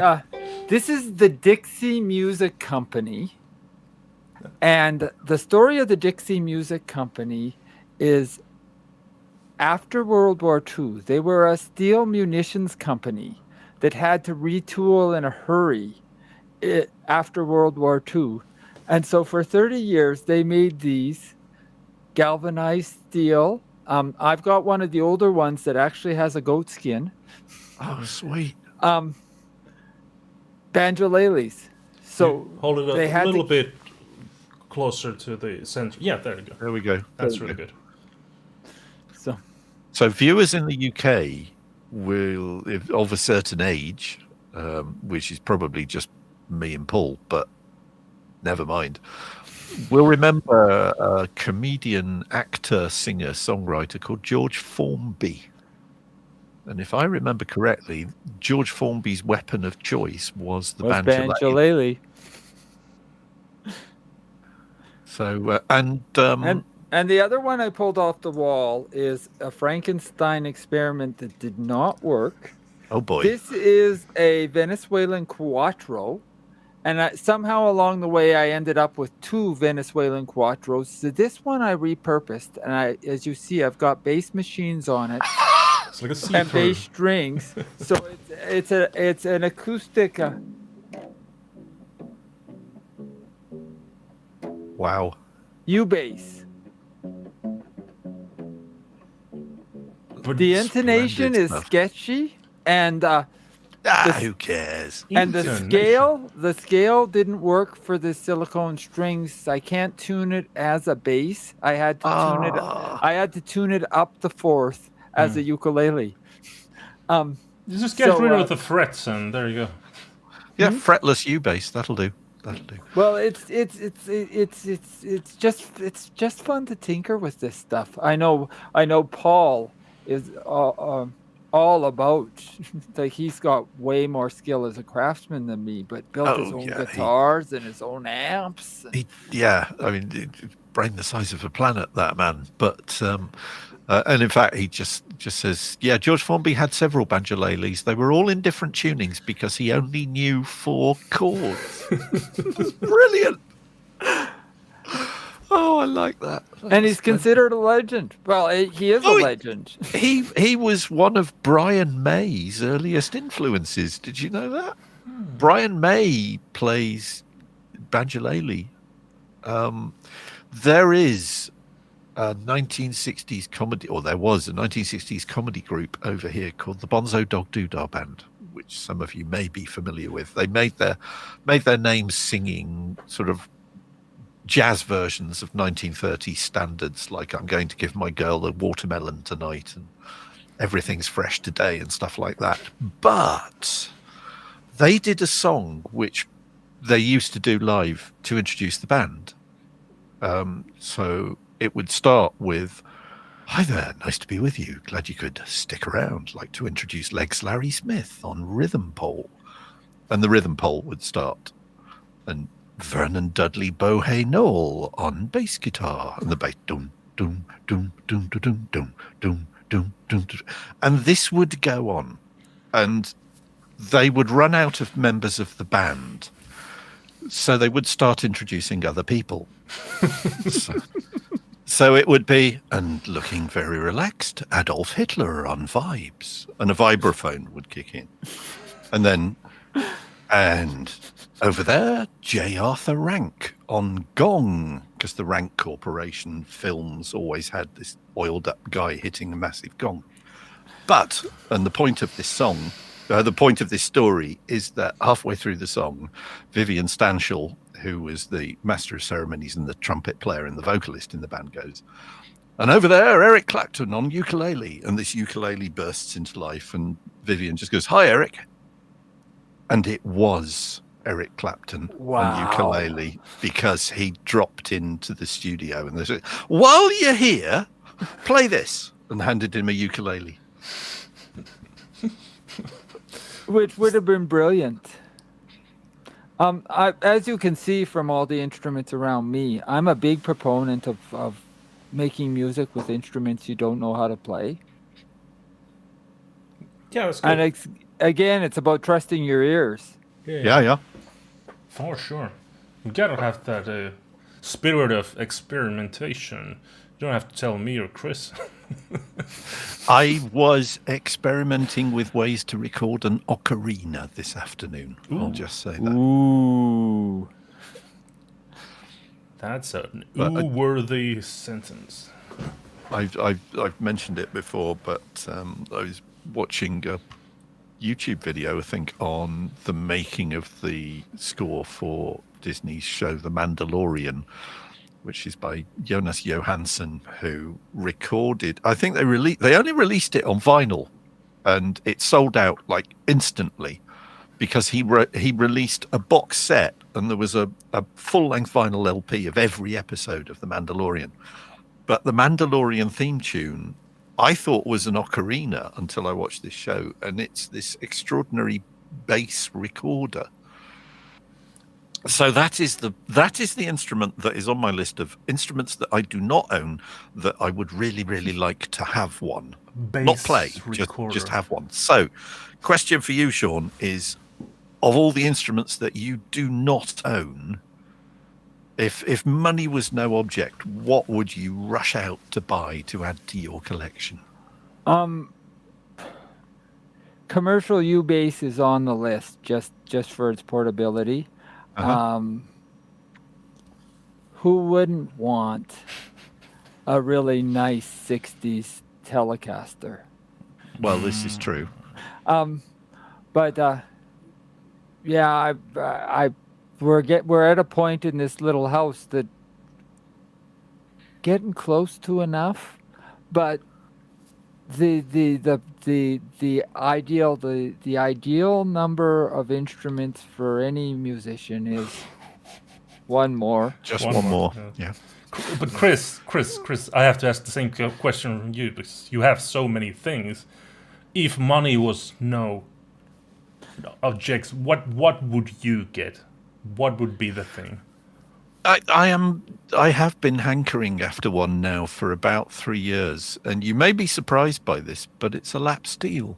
this is the Dixie Music Company, and the story of the Dixie Music Company is after World War II, they were a steel munitions company that had to retool in a hurry after World War II. And so for 30 years, they made these galvanized steel. I've got one of the older ones that actually has a goat skin. Oh, sweet. Banjoleles. So hold it they a had little bit closer to the center. Yeah, there you go. There we go. That's really good. So viewers in the UK will, if of a certain age, which is probably just me and Paul, but never mind, will remember a comedian, actor, singer, songwriter called George Formby. And if I remember correctly, George Formby's weapon of choice was the banjolele. So, and the other one I pulled off the wall is a Frankenstein experiment that did not work. Oh boy. This is a Venezuelan Cuatro. And somehow along the way, I ended up with 2 Venezuelan Cuatros. So this one I repurposed. And as you see, I've got bass machines on it. It's like a and bass strings. So it's an acoustic. Wow. U-bass. The intonation is sketchy, and who cares? And the scale didn't work for the silicone strings. I can't tune it as a bass. I had to tune it. I had to tune it up the 4th as a ukulele. You just get rid of the frets, and there you go. Yeah, fretless U bass. That'll do. That'll do. Well, it's just fun to tinker with this stuff. I know Paul is all about like he's got way more skill as a craftsman than me, but built his own guitars and his own amps. I mean, brain the size of a planet, that man. But and in fact, he just says, yeah, George Formby had several banjolalis. They were all in different tunings because he only knew 4 chords. That's brilliant. Oh, I like that. And he's considered a legend. Well, he is a legend. He was one of Brian May's earliest influences. Did you know that? Brian May plays banjolele. There is a 1960s comedy, or there was a 1960s comedy group over here called the Bonzo Dog Doodah Band, which some of you may be familiar with. They made their names singing sort of jazz versions of 1930s standards, like I'm going to give my girl a watermelon tonight and everything's fresh today and stuff like that. But they did a song which they used to do live to introduce the band. So it would start with, "Hi there, nice to be with you. Glad you could stick around. Like to introduce Legs Larry Smith on rhythm pole." And the rhythm pole would start. And Vernon Dudley Bohey Knoll on bass guitar. And the bass, doom, doom, doom, doom, doom, doom, doom, doom, doom, doom. And this would go on. And they would run out of members of the band. So they would start introducing other people. So it would be, and looking very relaxed, Adolf Hitler on vibes. And a vibraphone would kick in. And then, and over there, J. Arthur Rank on gong, because the Rank Corporation films always had this oiled up guy hitting a massive gong. But, and the point of this song, the point of this story is that halfway through the song, Vivian Stanshall, who was the master of ceremonies and the trumpet player and the vocalist in the band, goes, "And over there, Eric Clapton on ukulele." And this ukulele bursts into life, and Vivian just goes, "Hi, Eric." And it was Eric Clapton on ukulele, because he dropped into the studio and they said, "While you're here, play this," and handed him a ukulele. Which would have been brilliant. As you can see from all the instruments around me, I'm a big proponent of making music with instruments you don't know how to play. Yeah, that's good. And again, it's about trusting your ears. Yeah. For sure. You gotta have that spirit of experimentation. You don't have to tell me or Chris. I was experimenting with ways to record an ocarina this afternoon. I'll just say that. Ooh. That's an ooh-worthy sentence. I've mentioned it before, but I was watching a YouTube video, I think, on the making of the score for Disney's show The Mandalorian, which is by Jonas Johansson, who recorded, I think they only released it on vinyl, and it sold out like instantly, because he released a box set, and there was a full-length vinyl LP of every episode of The Mandalorian. But the Mandalorian theme tune, I thought was an ocarina until I watched this show, and it's this extraordinary bass recorder. So that is the instrument that is on my list of instruments that I do not own, that I would really, really like to have one. Bass not play, just have one. So, question for you, Sean, is, of all the instruments that you do not own, if money was no object, what would you rush out to buy to add to your collection? Commercial U-bass is on the list just for its portability. Who wouldn't want a really nice 60s Telecaster? Well, this is true. But yeah, we're at a point in this little house that getting close to enough, but the ideal number of instruments for any musician is One more. Just One one more, more. Yeah. But Chris, I have to ask the same question from you because you have so many things. If money was no objects, what would you get? What would be the thing? I have been hankering after one now for about 3 years, and you may be surprised by this, but it's a lap steel.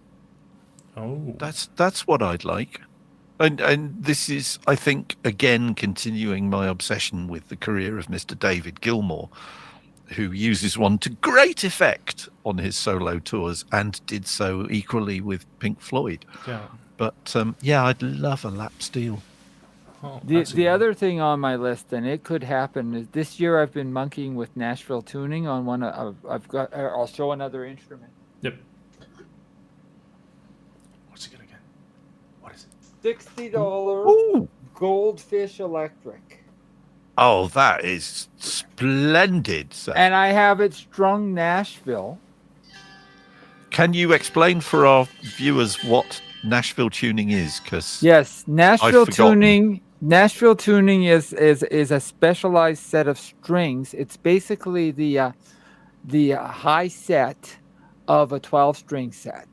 Oh, That's what I'd like. And this is, I think, again continuing my obsession with the career of Mr. David Gilmour, who uses one to great effect on his solo tours and did so equally with Pink Floyd. yeah. But yeah, I'd love a lap steel. Oh, The other thing on my list, and it could happen, is this year I've been monkeying with Nashville Tuning on one. I've got. I'll show another instrument. Yep. What's it gonna get? What is it? $60 Ooh. Goldfish Electric. Oh, that is splendid, sir. And I have it strung Nashville. Can you explain for our viewers what Nashville Tuning is? Because Yes, Nashville forgotten. Tuning. Nashville Tuning is a specialized set of strings. It's basically the high set of a 12-string set.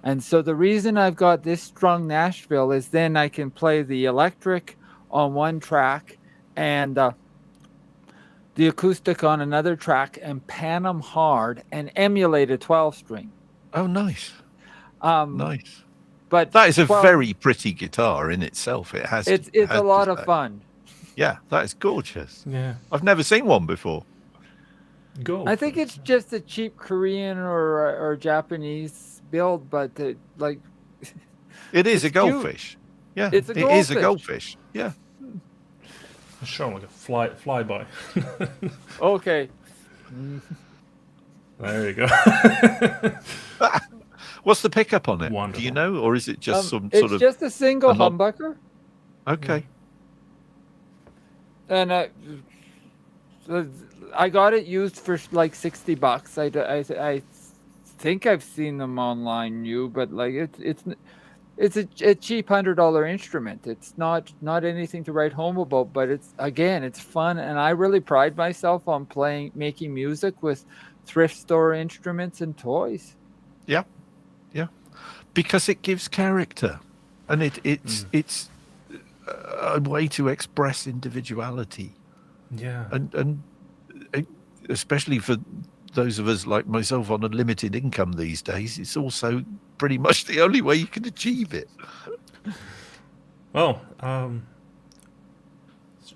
And so the reason I've got this strung Nashville is then I can play the electric on one track and the acoustic on another track and pan them hard and emulate a 12-string. Oh, nice. Nice. But That is a 12 very pretty guitar in itself. It has. It's has a lot to of say. fun. Yeah, that is gorgeous. Yeah. I've never seen one before. Go. I think it's just a cheap Korean or Japanese build, but like It is a It's cute. goldfish. Yeah, It's a it is a goldfish. goldfish. Yeah. Show like a flyby. okay. There you go. What's the pickup on it? Do Wonderful. you know, or is it just some It's sort of? just a single a knob? humbucker, Okay. and I got it used for like $60. I think I've seen them online new, but like it's a cheap $100 instrument. It's not anything to write home about, but it's fun, and I really pride myself on making music with thrift store instruments and toys. Yeah. Yeah. Because it gives character, and it's a way to express individuality, Yeah. and especially for those of us like myself on a limited income these days, it's also pretty much the only way you can achieve it. Well,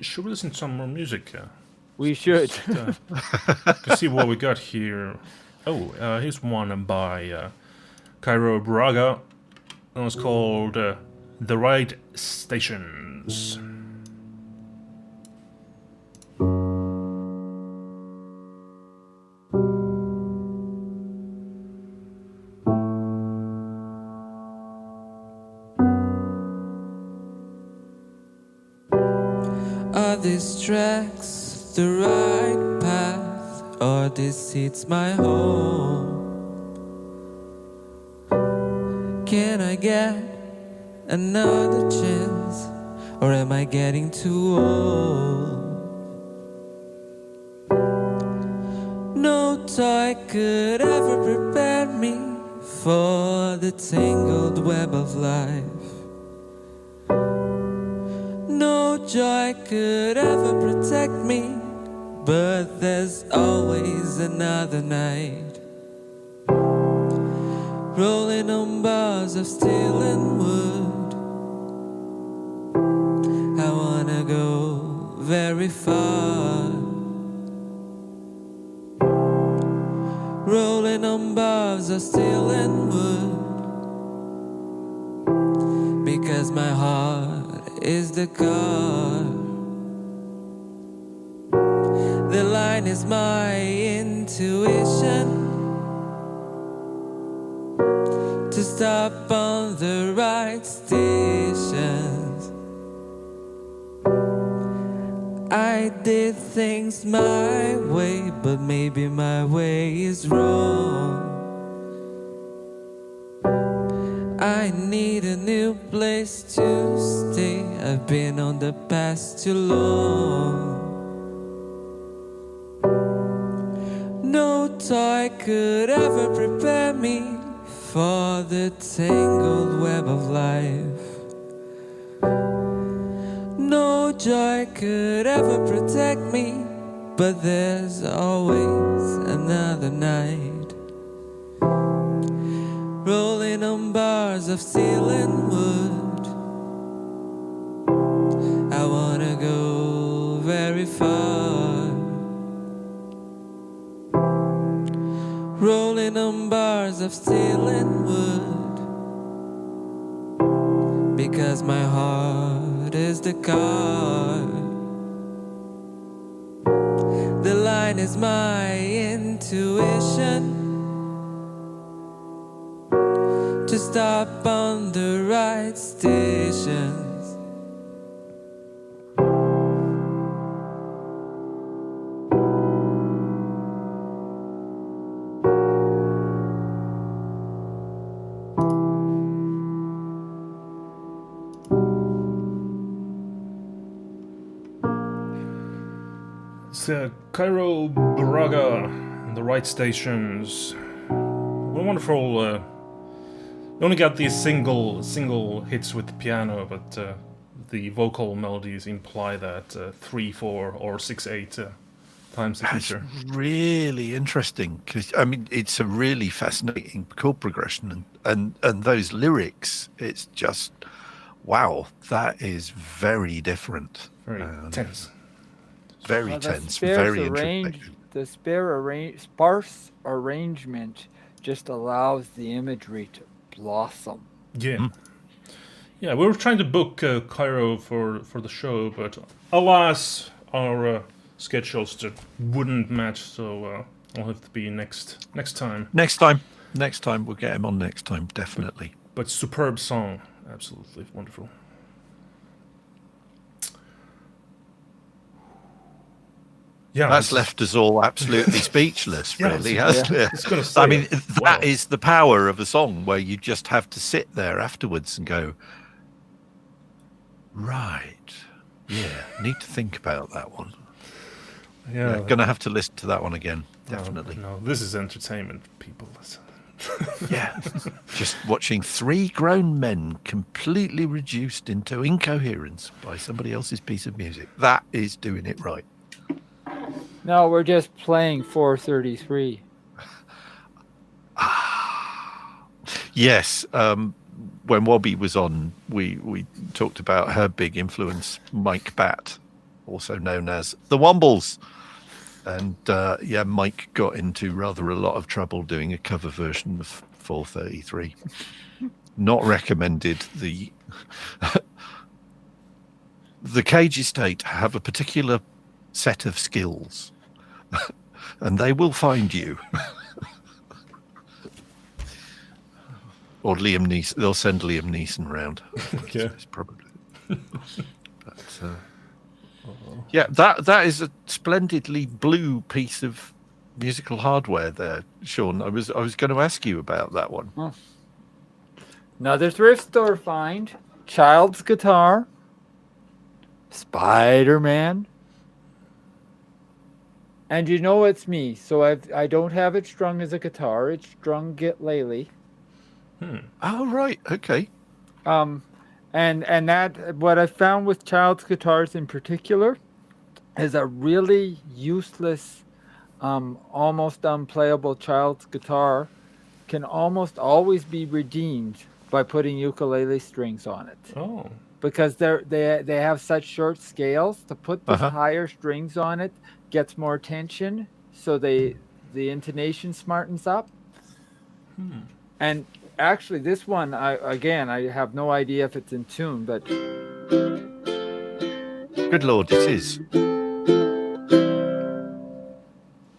should we listen to some more music? We should. To see what we got here. Oh, here's one by Cairo Braga. It was called The Right Stations. Are these tracks the right path, or this hits my home? Can I get another chance, or am I getting too old? No toy could ever prepare me for the tangled web of life. No joy could ever protect me, but there's always another night. Rolling on bars of steel and wood, I wanna go very far. Rolling on bars of steel and wood, because my heart is the car. The line is my intuition to stop on the right stations. I did things my way, but maybe my way is wrong. I need a new place to stay. I I've been on the past too long. No toy could ever prepare me for the tangled web of life. No joy could ever protect me, but there's always another night. Rolling on bars of steel and wood, I wanna go very far. Rolling on bars of steel and wood, because my heart is the car. The line is my intuition to stop on the right stations. It's Cairo, Braga, and the right stations. What a wonderful. We only got these single hits with the piano, but the vocal melodies imply that 3, 4, or 6, 8 times the That's feature. really interesting, because I mean it's a really fascinating chord progression, and those lyrics. It's just wow, that is very different. Very tense. Very Well, tense, very arrange, interesting. the sparse arrangement just allows the imagery to blossom. Yeah. Yeah, we were trying to book Cairo for the show, but alas, our schedules just wouldn't match, so I'll have to be next time. Next time we'll get him on. Next time, definitely. But superb song, absolutely wonderful. Yeah, That's left us all absolutely speechless, Yeah, really, it's- hasn't it? I was gonna say, I mean, wow. that is the power of a song, where you just have to sit there afterwards and go, right, yeah, need to think about that one. Yeah, Gonna have to listen to that one again, definitely. No, this is entertainment, people. Yeah, just watching 3 grown men completely reduced into incoherence by somebody else's piece of music. That is doing it right. No, we're just playing 433. Yes, when Wobby was on, we talked about her big influence, Mike Batt, also known as the Wombles. And yeah, Mike got into rather a lot of trouble doing a cover version of 433. Not recommended. The Cage Estate have a particular set of skills, and they will find you. Or Liam Neeson. They'll send Liam Neeson round. Okay. It's probably. But, yeah, that is a splendidly blue piece of musical hardware there, Sean. I was going to ask you about that one. Another thrift store find. Child's guitar. Spider-Man. And you know it's me, so I don't have it strung as a guitar. It's strung lately. Oh, right. Okay. And that what I found with child's guitars in particular is a really useless, almost unplayable child's guitar can almost always be redeemed by putting ukulele strings on it. Oh, Because they have such short scales, to put the higher strings on it gets more tension, so the intonation smartens up. And actually, this one, I have no idea if it's in tune, but Good Lord, it is.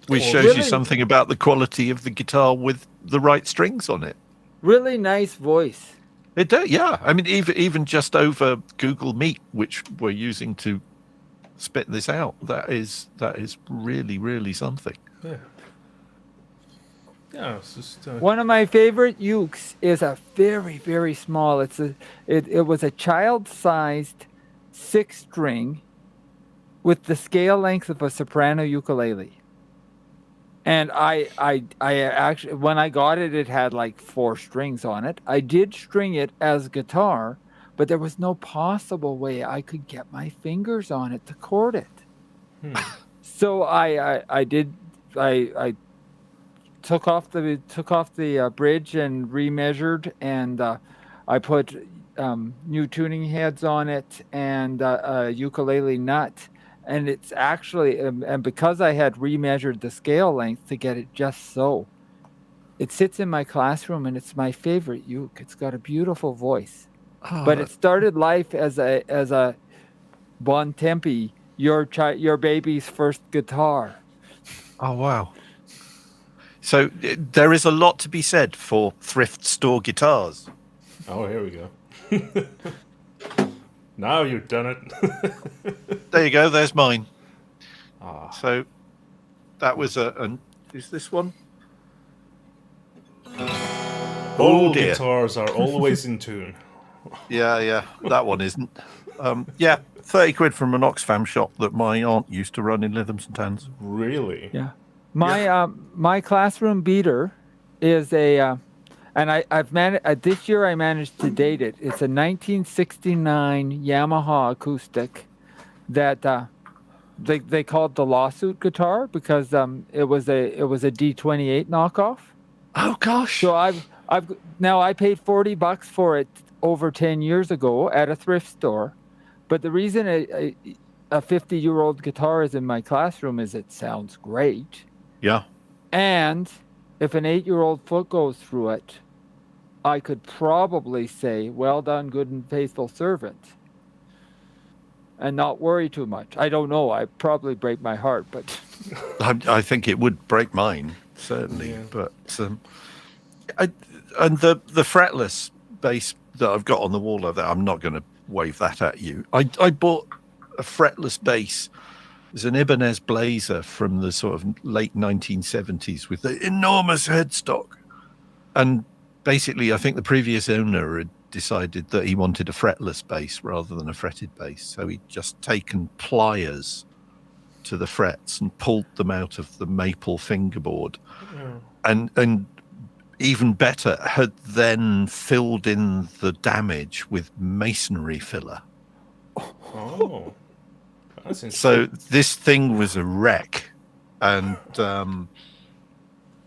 Which shows Really? you something about the quality of the guitar with the right strings on it. really nice voice. It does, yeah. I mean, even just over Google Meet, which we're using to spit this out, that is really, really something. yeah. Yeah, it's just... One of my favorite ukes is a very, very small. It was a child-sized 6-string with the scale length of a soprano ukulele. And I actually, when I got it, it had like 4 strings on it. I did string it as guitar, but there was no possible way I could get my fingers on it to chord it. So I took off the bridge and remeasured, and I put new tuning heads on it and a ukulele nut. And it's actually, and because I had remeasured the scale length to get it just so, it sits in my classroom and it's my favorite uke. It's got a beautiful voice. But it started life as a Bon Tempi, your baby's first guitar. Oh, wow. So there is a lot to be said for thrift store guitars. Oh, here we go. Now you've done it. There you go. There's mine. So that was is this one? All dear. guitars are always in tune. Yeah. That one isn't. Yeah, 30 quid from an Oxfam shop that my aunt used to run in Lytham St Anne's. Really? Yeah. My classroom beater is a, and I've managed this year. I managed to date it. It's a 1969 Yamaha acoustic that they called the lawsuit guitar because it was a D28 knockoff. Oh gosh! So I paid $40 for it over 10 years ago at a thrift store, but the reason a 50-year-old guitar is in my classroom is it sounds great. Yeah. And if an 8-year-old foot goes through it, I could probably say, "Well done, good and faithful servant," and not worry too much. I don't know. I'd probably break my heart, but I think it would break mine, certainly. Yeah. But and the fretless bass that I've got on the wall over there, I'm not going to wave that at you. I bought a fretless bass. It's an Ibanez Blazer from the sort of late 1970s with the enormous headstock. And basically, I think the previous owner had decided that he wanted a fretless bass rather than a fretted bass. So he'd just taken pliers to the frets and pulled them out of the maple fingerboard. And even better, had then filled in the damage with masonry filler. Oh, that's interesting. So this thing was a wreck, and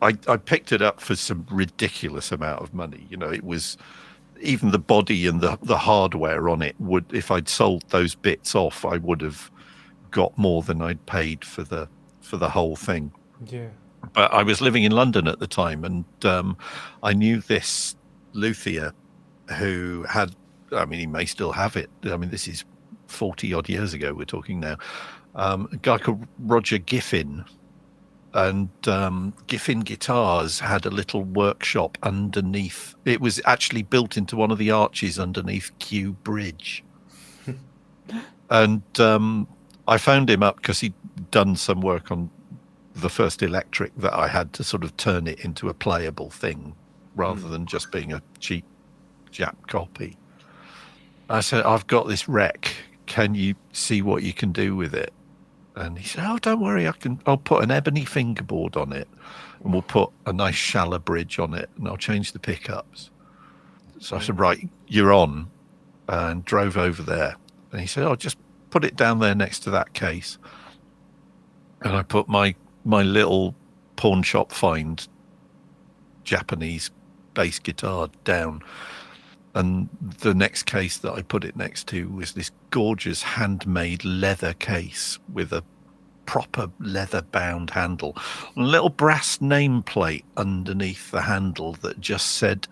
I picked it up for some ridiculous amount of money. You know, it was even the body and the hardware on it would, if I'd sold those bits off, I would have got more than I'd paid for the whole thing. Yeah. But I was living in London at the time, and I knew this luthier who had, I mean, he may still have it. I mean, this is 40 odd years ago we're talking now. A guy called Roger Giffin, and Giffin Guitars had a little workshop underneath. It was actually built into one of the arches underneath Kew Bridge. And I found him up because he'd done some work on the first electric that I had to sort of turn it into a playable thing rather than just being a cheap Jap copy. I said, "I've got this wreck. Can you see what you can do with it?" And he said, "Oh, don't worry. I'll put an ebony fingerboard on it, and we'll put a nice shallow bridge on it, and I'll change the pickups." So I said, "Right, you're on," and drove over there. And he said, "Oh, just put it down there next to that case." And I put my little pawn shop find Japanese bass guitar down. And the next case that I put it next to was this gorgeous handmade leather case with a proper leather bound handle, and a little brass nameplate underneath the handle that just said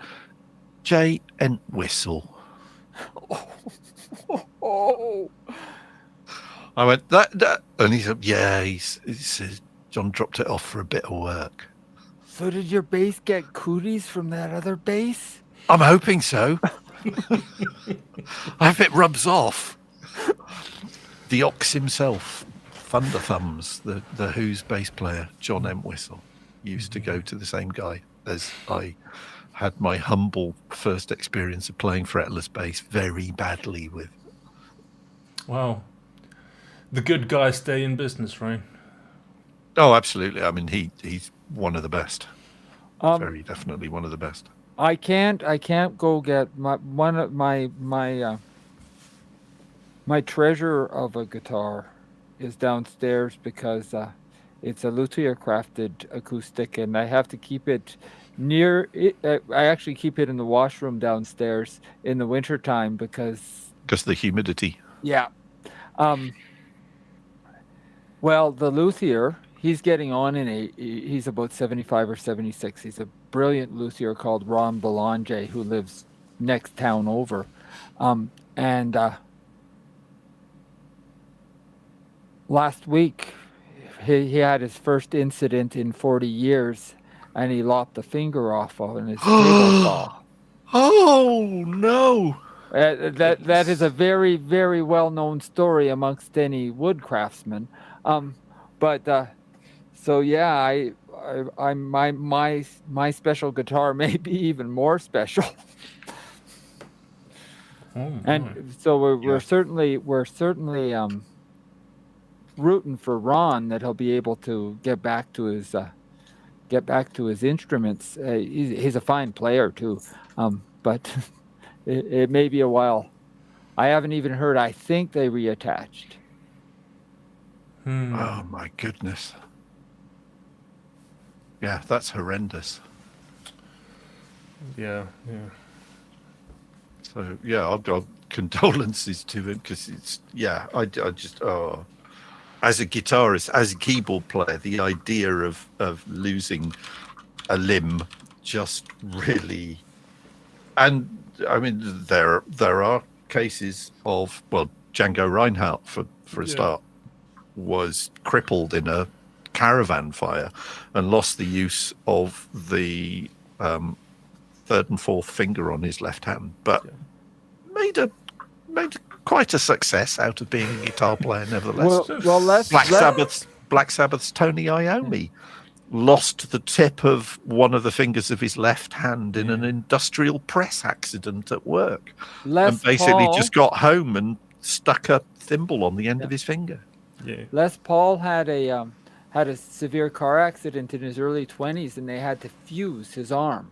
J. Entwistle. oh, I went, that, and he said, yeah, he says, John dropped it off for a bit of work. so did your bass get cooties from that other bass? I'm hoping so. I hope it rubs off. The Ox himself, Thunder Thumbs, the Who's bass player, John Entwistle, used to go to the same guy as I had my humble first experience of playing fretless bass very badly with. Wow. The good guys stay in business, right? Oh, absolutely. I mean, he's one of the best. Um, Very definitely one of the best. I can't go get my treasure of a guitar is downstairs because it's a luthier crafted acoustic, and I have to keep it near it. I actually keep it in the washroom downstairs in the wintertime because Because the humidity. yeah. Well, the luthier, he's getting on he's about 75 or 76. He's a brilliant luthier called Ron Belanger who lives next town over. And last week, he had his first incident in 40 years, and he lopped the finger off on his table saw. Oh, no. That is a very, very well-known story amongst any wood craftsmen. So yeah, I'm my special guitar may be even more special. And so we're certainly rooting for Ron that he'll be able to get back to his instruments. He's a fine player too, but it may be a while. I haven't even heard. I think they reattached. Oh my goodness. Yeah, that's horrendous. Yeah. So yeah, I'll condolences to him because it's I just as a guitarist, as a keyboard player, the idea of losing a limb just really, and I mean there are cases of, well, Django Reinhardt for a start was crippled in a caravan fire and lost the use of the third and fourth finger on his left hand, but made quite a success out of being a guitar player nevertheless. Black Sabbath's Tony Iommi lost the tip of one of the fingers of his left hand in an industrial press accident at work, and basically just got home and stuck a thimble on the end of his finger. Yeah. Les Paul had a severe car accident in his early 20s, and they had to fuse his arm.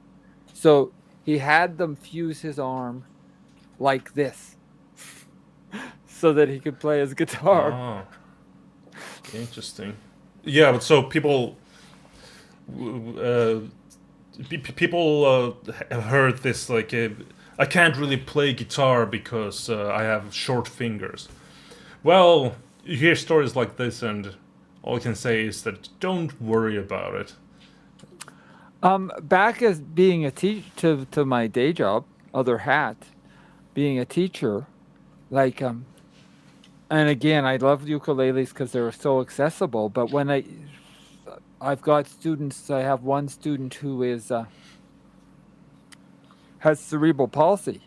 So he had them fuse his arm like this so that he could play his guitar. Oh. Interesting. Yeah, but so people have heard this, like, I can't really play guitar because I have short fingers. Well, you hear stories like this, and all I can say is that don't worry about it. Back as being a teacher to my day job, other hat, being a teacher, like, and again, I love ukuleles because they're so accessible. But when I've got students, I have one student who has cerebral palsy,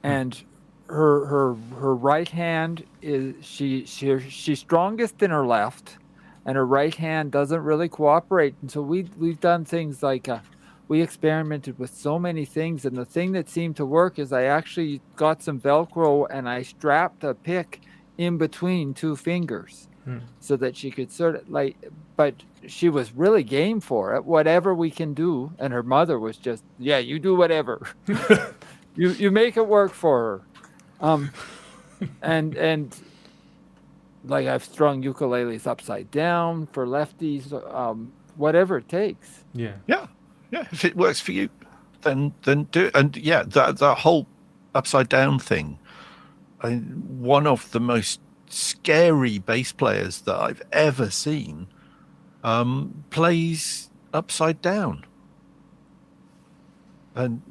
and her right hand is she's strongest in her left, and her right hand doesn't really cooperate. And so we've done things like we experimented with so many things, and the thing that seemed to work is I actually got some Velcro and I strapped a pick in between two fingers so that she could sort of like, but she was really game for it, whatever we can do. And her mother was just, yeah, you do whatever. you make it work for her. And like I've strung ukuleles upside down for lefties, whatever it takes. Yeah. If it works for you, then do it. And yeah, that whole upside down thing. One of the most scary bass players that I've ever seen plays upside down, and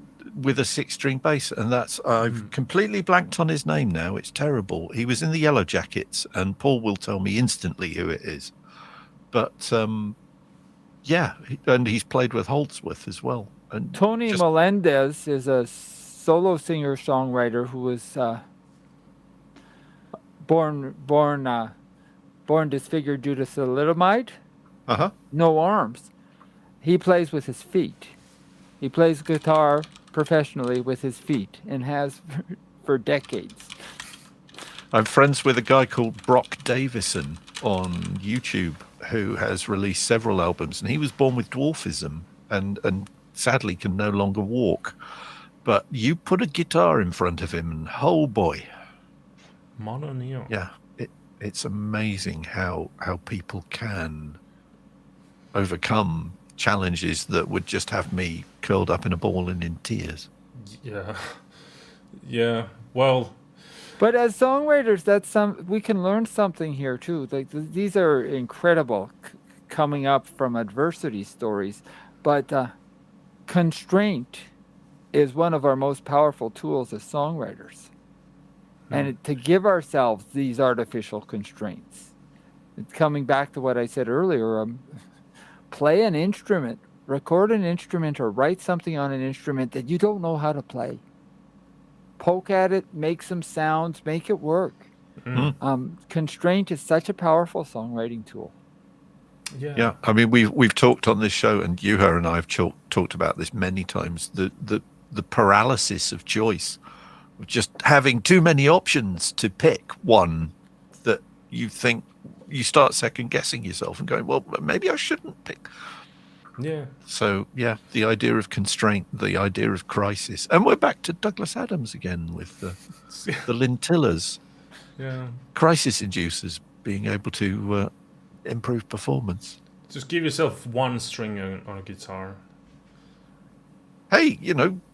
with a 6-string bass, and that's I've completely blanked on his name now. It's terrible. He was in the Yellow Jackets, and Paul will tell me instantly who it is. But yeah, and he's played with Holdsworth as well. And Tony Melendez is a solo singer-songwriter who was born disfigured due to thalidomide. No arms. He plays with his feet. He plays guitar professionally with his feet and has for decades. I'm friends with a guy called Brock Davison on YouTube who has released several albums, and he was born with dwarfism and sadly can no longer walk. But you put a guitar in front of him, and oh boy, Mono Neo. yeah, it's amazing how people can overcome challenges that would just have me curled up in a ball and in tears. Yeah. Yeah. Well, But as songwriters, we can learn something here too. Like these are incredible, coming up from adversity stories. But constraint is one of our most powerful tools as songwriters, and to give ourselves these artificial constraints. It's coming back to what I said earlier. Play an instrument, record an instrument, or write something on an instrument that you don't know how to play. Poke at it, make some sounds, make it work. Constraint is such a powerful songwriting tool. Yeah. I mean, we've talked on this show, and Juha and I have talked about this many times. The paralysis of choice, of just having too many options to pick one that you think you start second guessing yourself and going, well, maybe I shouldn't pick. yeah. So yeah, the idea of constraint, the idea of crisis, and we're back to Douglas Adams again with the Lintillas, Yeah. crisis inducers being able to improve performance. Just give yourself one string on a guitar. Hey,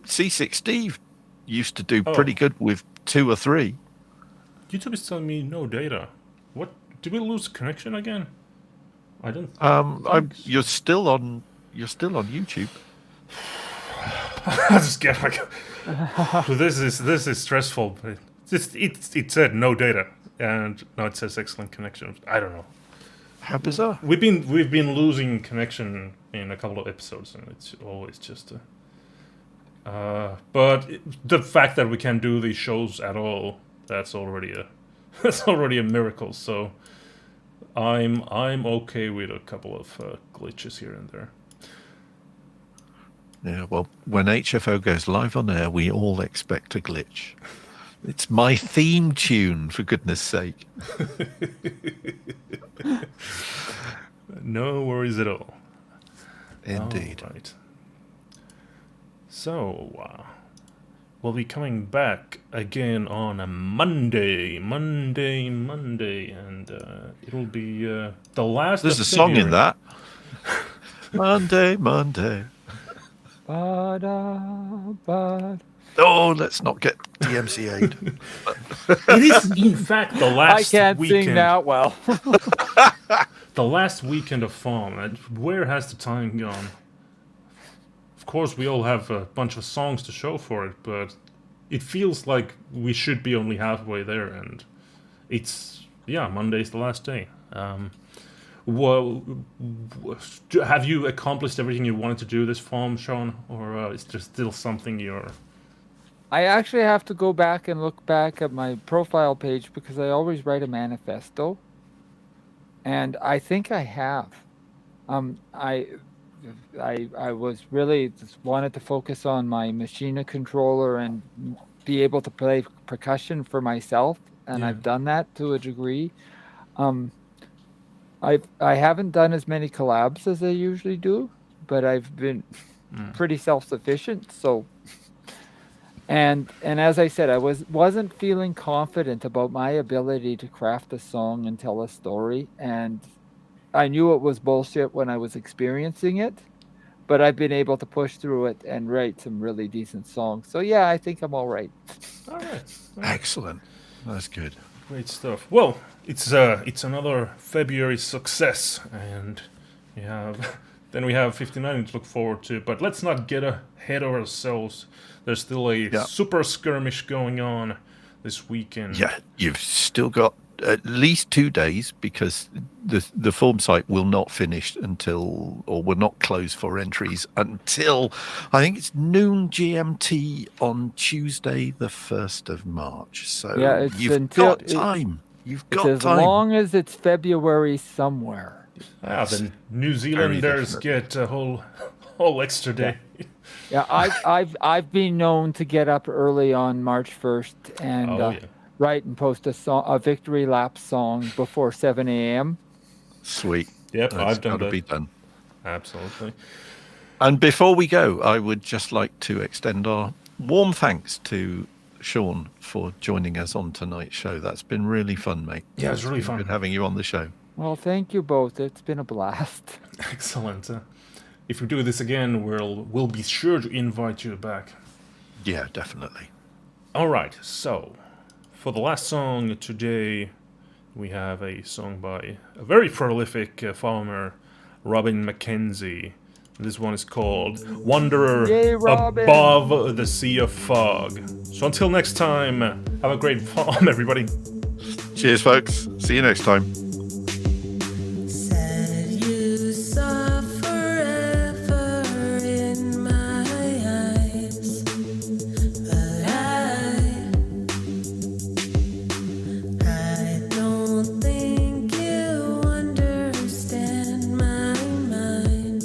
C6 Steve used to do pretty good with 2 or 3. YouTube is telling me no data. What? Did we lose connection again? I don't. You're still on YouTube. I just get like, this is stressful. It said no data, and now it says excellent connection. I don't know. How bizarre. We've been losing connection in a couple of episodes, and it's always just but the fact that we can do these shows at all, that's already a miracle. So I'm okay with a couple of glitches here and there. Yeah, well, when HFO goes live on air, we all expect a glitch. It's my theme tune, for goodness sake. No worries at all. Indeed. All right. So, we'll be coming back again on a Monday, and it'll be the last. There's of a song in February. that. Monday. Ba-da-ba. Oh, let's not get DMCA'd. It is, in fact, the last. I can't weekend, sing that well. The last weekend of FAWM. And where has the time gone? Of course, we all have a bunch of songs to show for it, but it feels like we should be only halfway there, and Monday's the last day. Well, have you accomplished everything you wanted to do this FAWM, Sean, or is there still something you're... I actually have to go back and look back at my profile page because I always write a manifesto, and I think I have. I was really just wanted to focus on my Machina controller and be able to play percussion for myself, and I've done that to a degree. I haven't done as many collabs as I usually do, but I've been pretty self-sufficient. So, and as I said, I wasn't feeling confident about my ability to craft a song and tell a story, and I knew it was bullshit when I was experiencing it, but I've been able to push through it and write some really decent songs. So yeah, I think I'm all right. All right. Excellent. That's good. Great stuff. Well, it's another February success, and we have 59 to look forward to. But let's not get ahead of ourselves. There's still a super skirmish going on this weekend. Yeah, you've still got at least 2 days because the FAWM site will not finish will not close for entries until I think it's noon GMT on Tuesday, the 1st of March. So you've got time. You've got as time. long as it's February somewhere. The New Zealanders get a whole extra day. Yeah, I've been known to get up early on March 1st and write and post a victory lap song before 7 a.m. Sweet. Yep, That's I've done gotta that. be done. Absolutely. And before we go, I would just like to extend our warm thanks to Sean for joining us on tonight's show. That's been really fun, mate. Yeah, it's really fun. Good having you on the show. Well, thank you both. It's been a blast. Excellent. If we do this again, we'll be sure to invite you back. Yeah, definitely. All right, so for the last song today, we have a song by a very prolific farmer, Robin McKenzie. This one is called Wanderer Yay, Robin! Above the Sea of Fog. So until next time, have a great farm, everybody. Cheers, folks. See you next time. Said you saw forever in my eyes, but I don't think you understand my mind.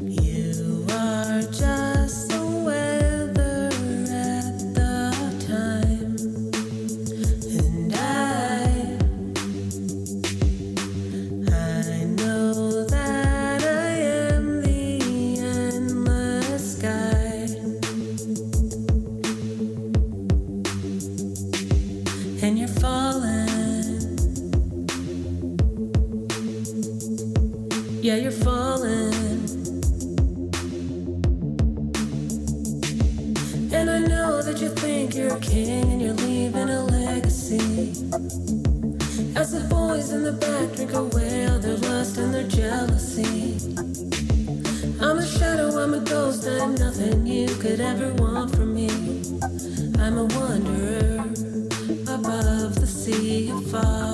You are just the weather at the time, and I know that I am the endless sky, and you're falling, yeah, you're falling. And I know that you think you're a king and you're leaving a legacy. As the boys in the back drink away all their lust and their jealousy. I'm a shadow, I'm a ghost, I'm nothing you could ever want from me. I'm a wanderer above the sea of fog.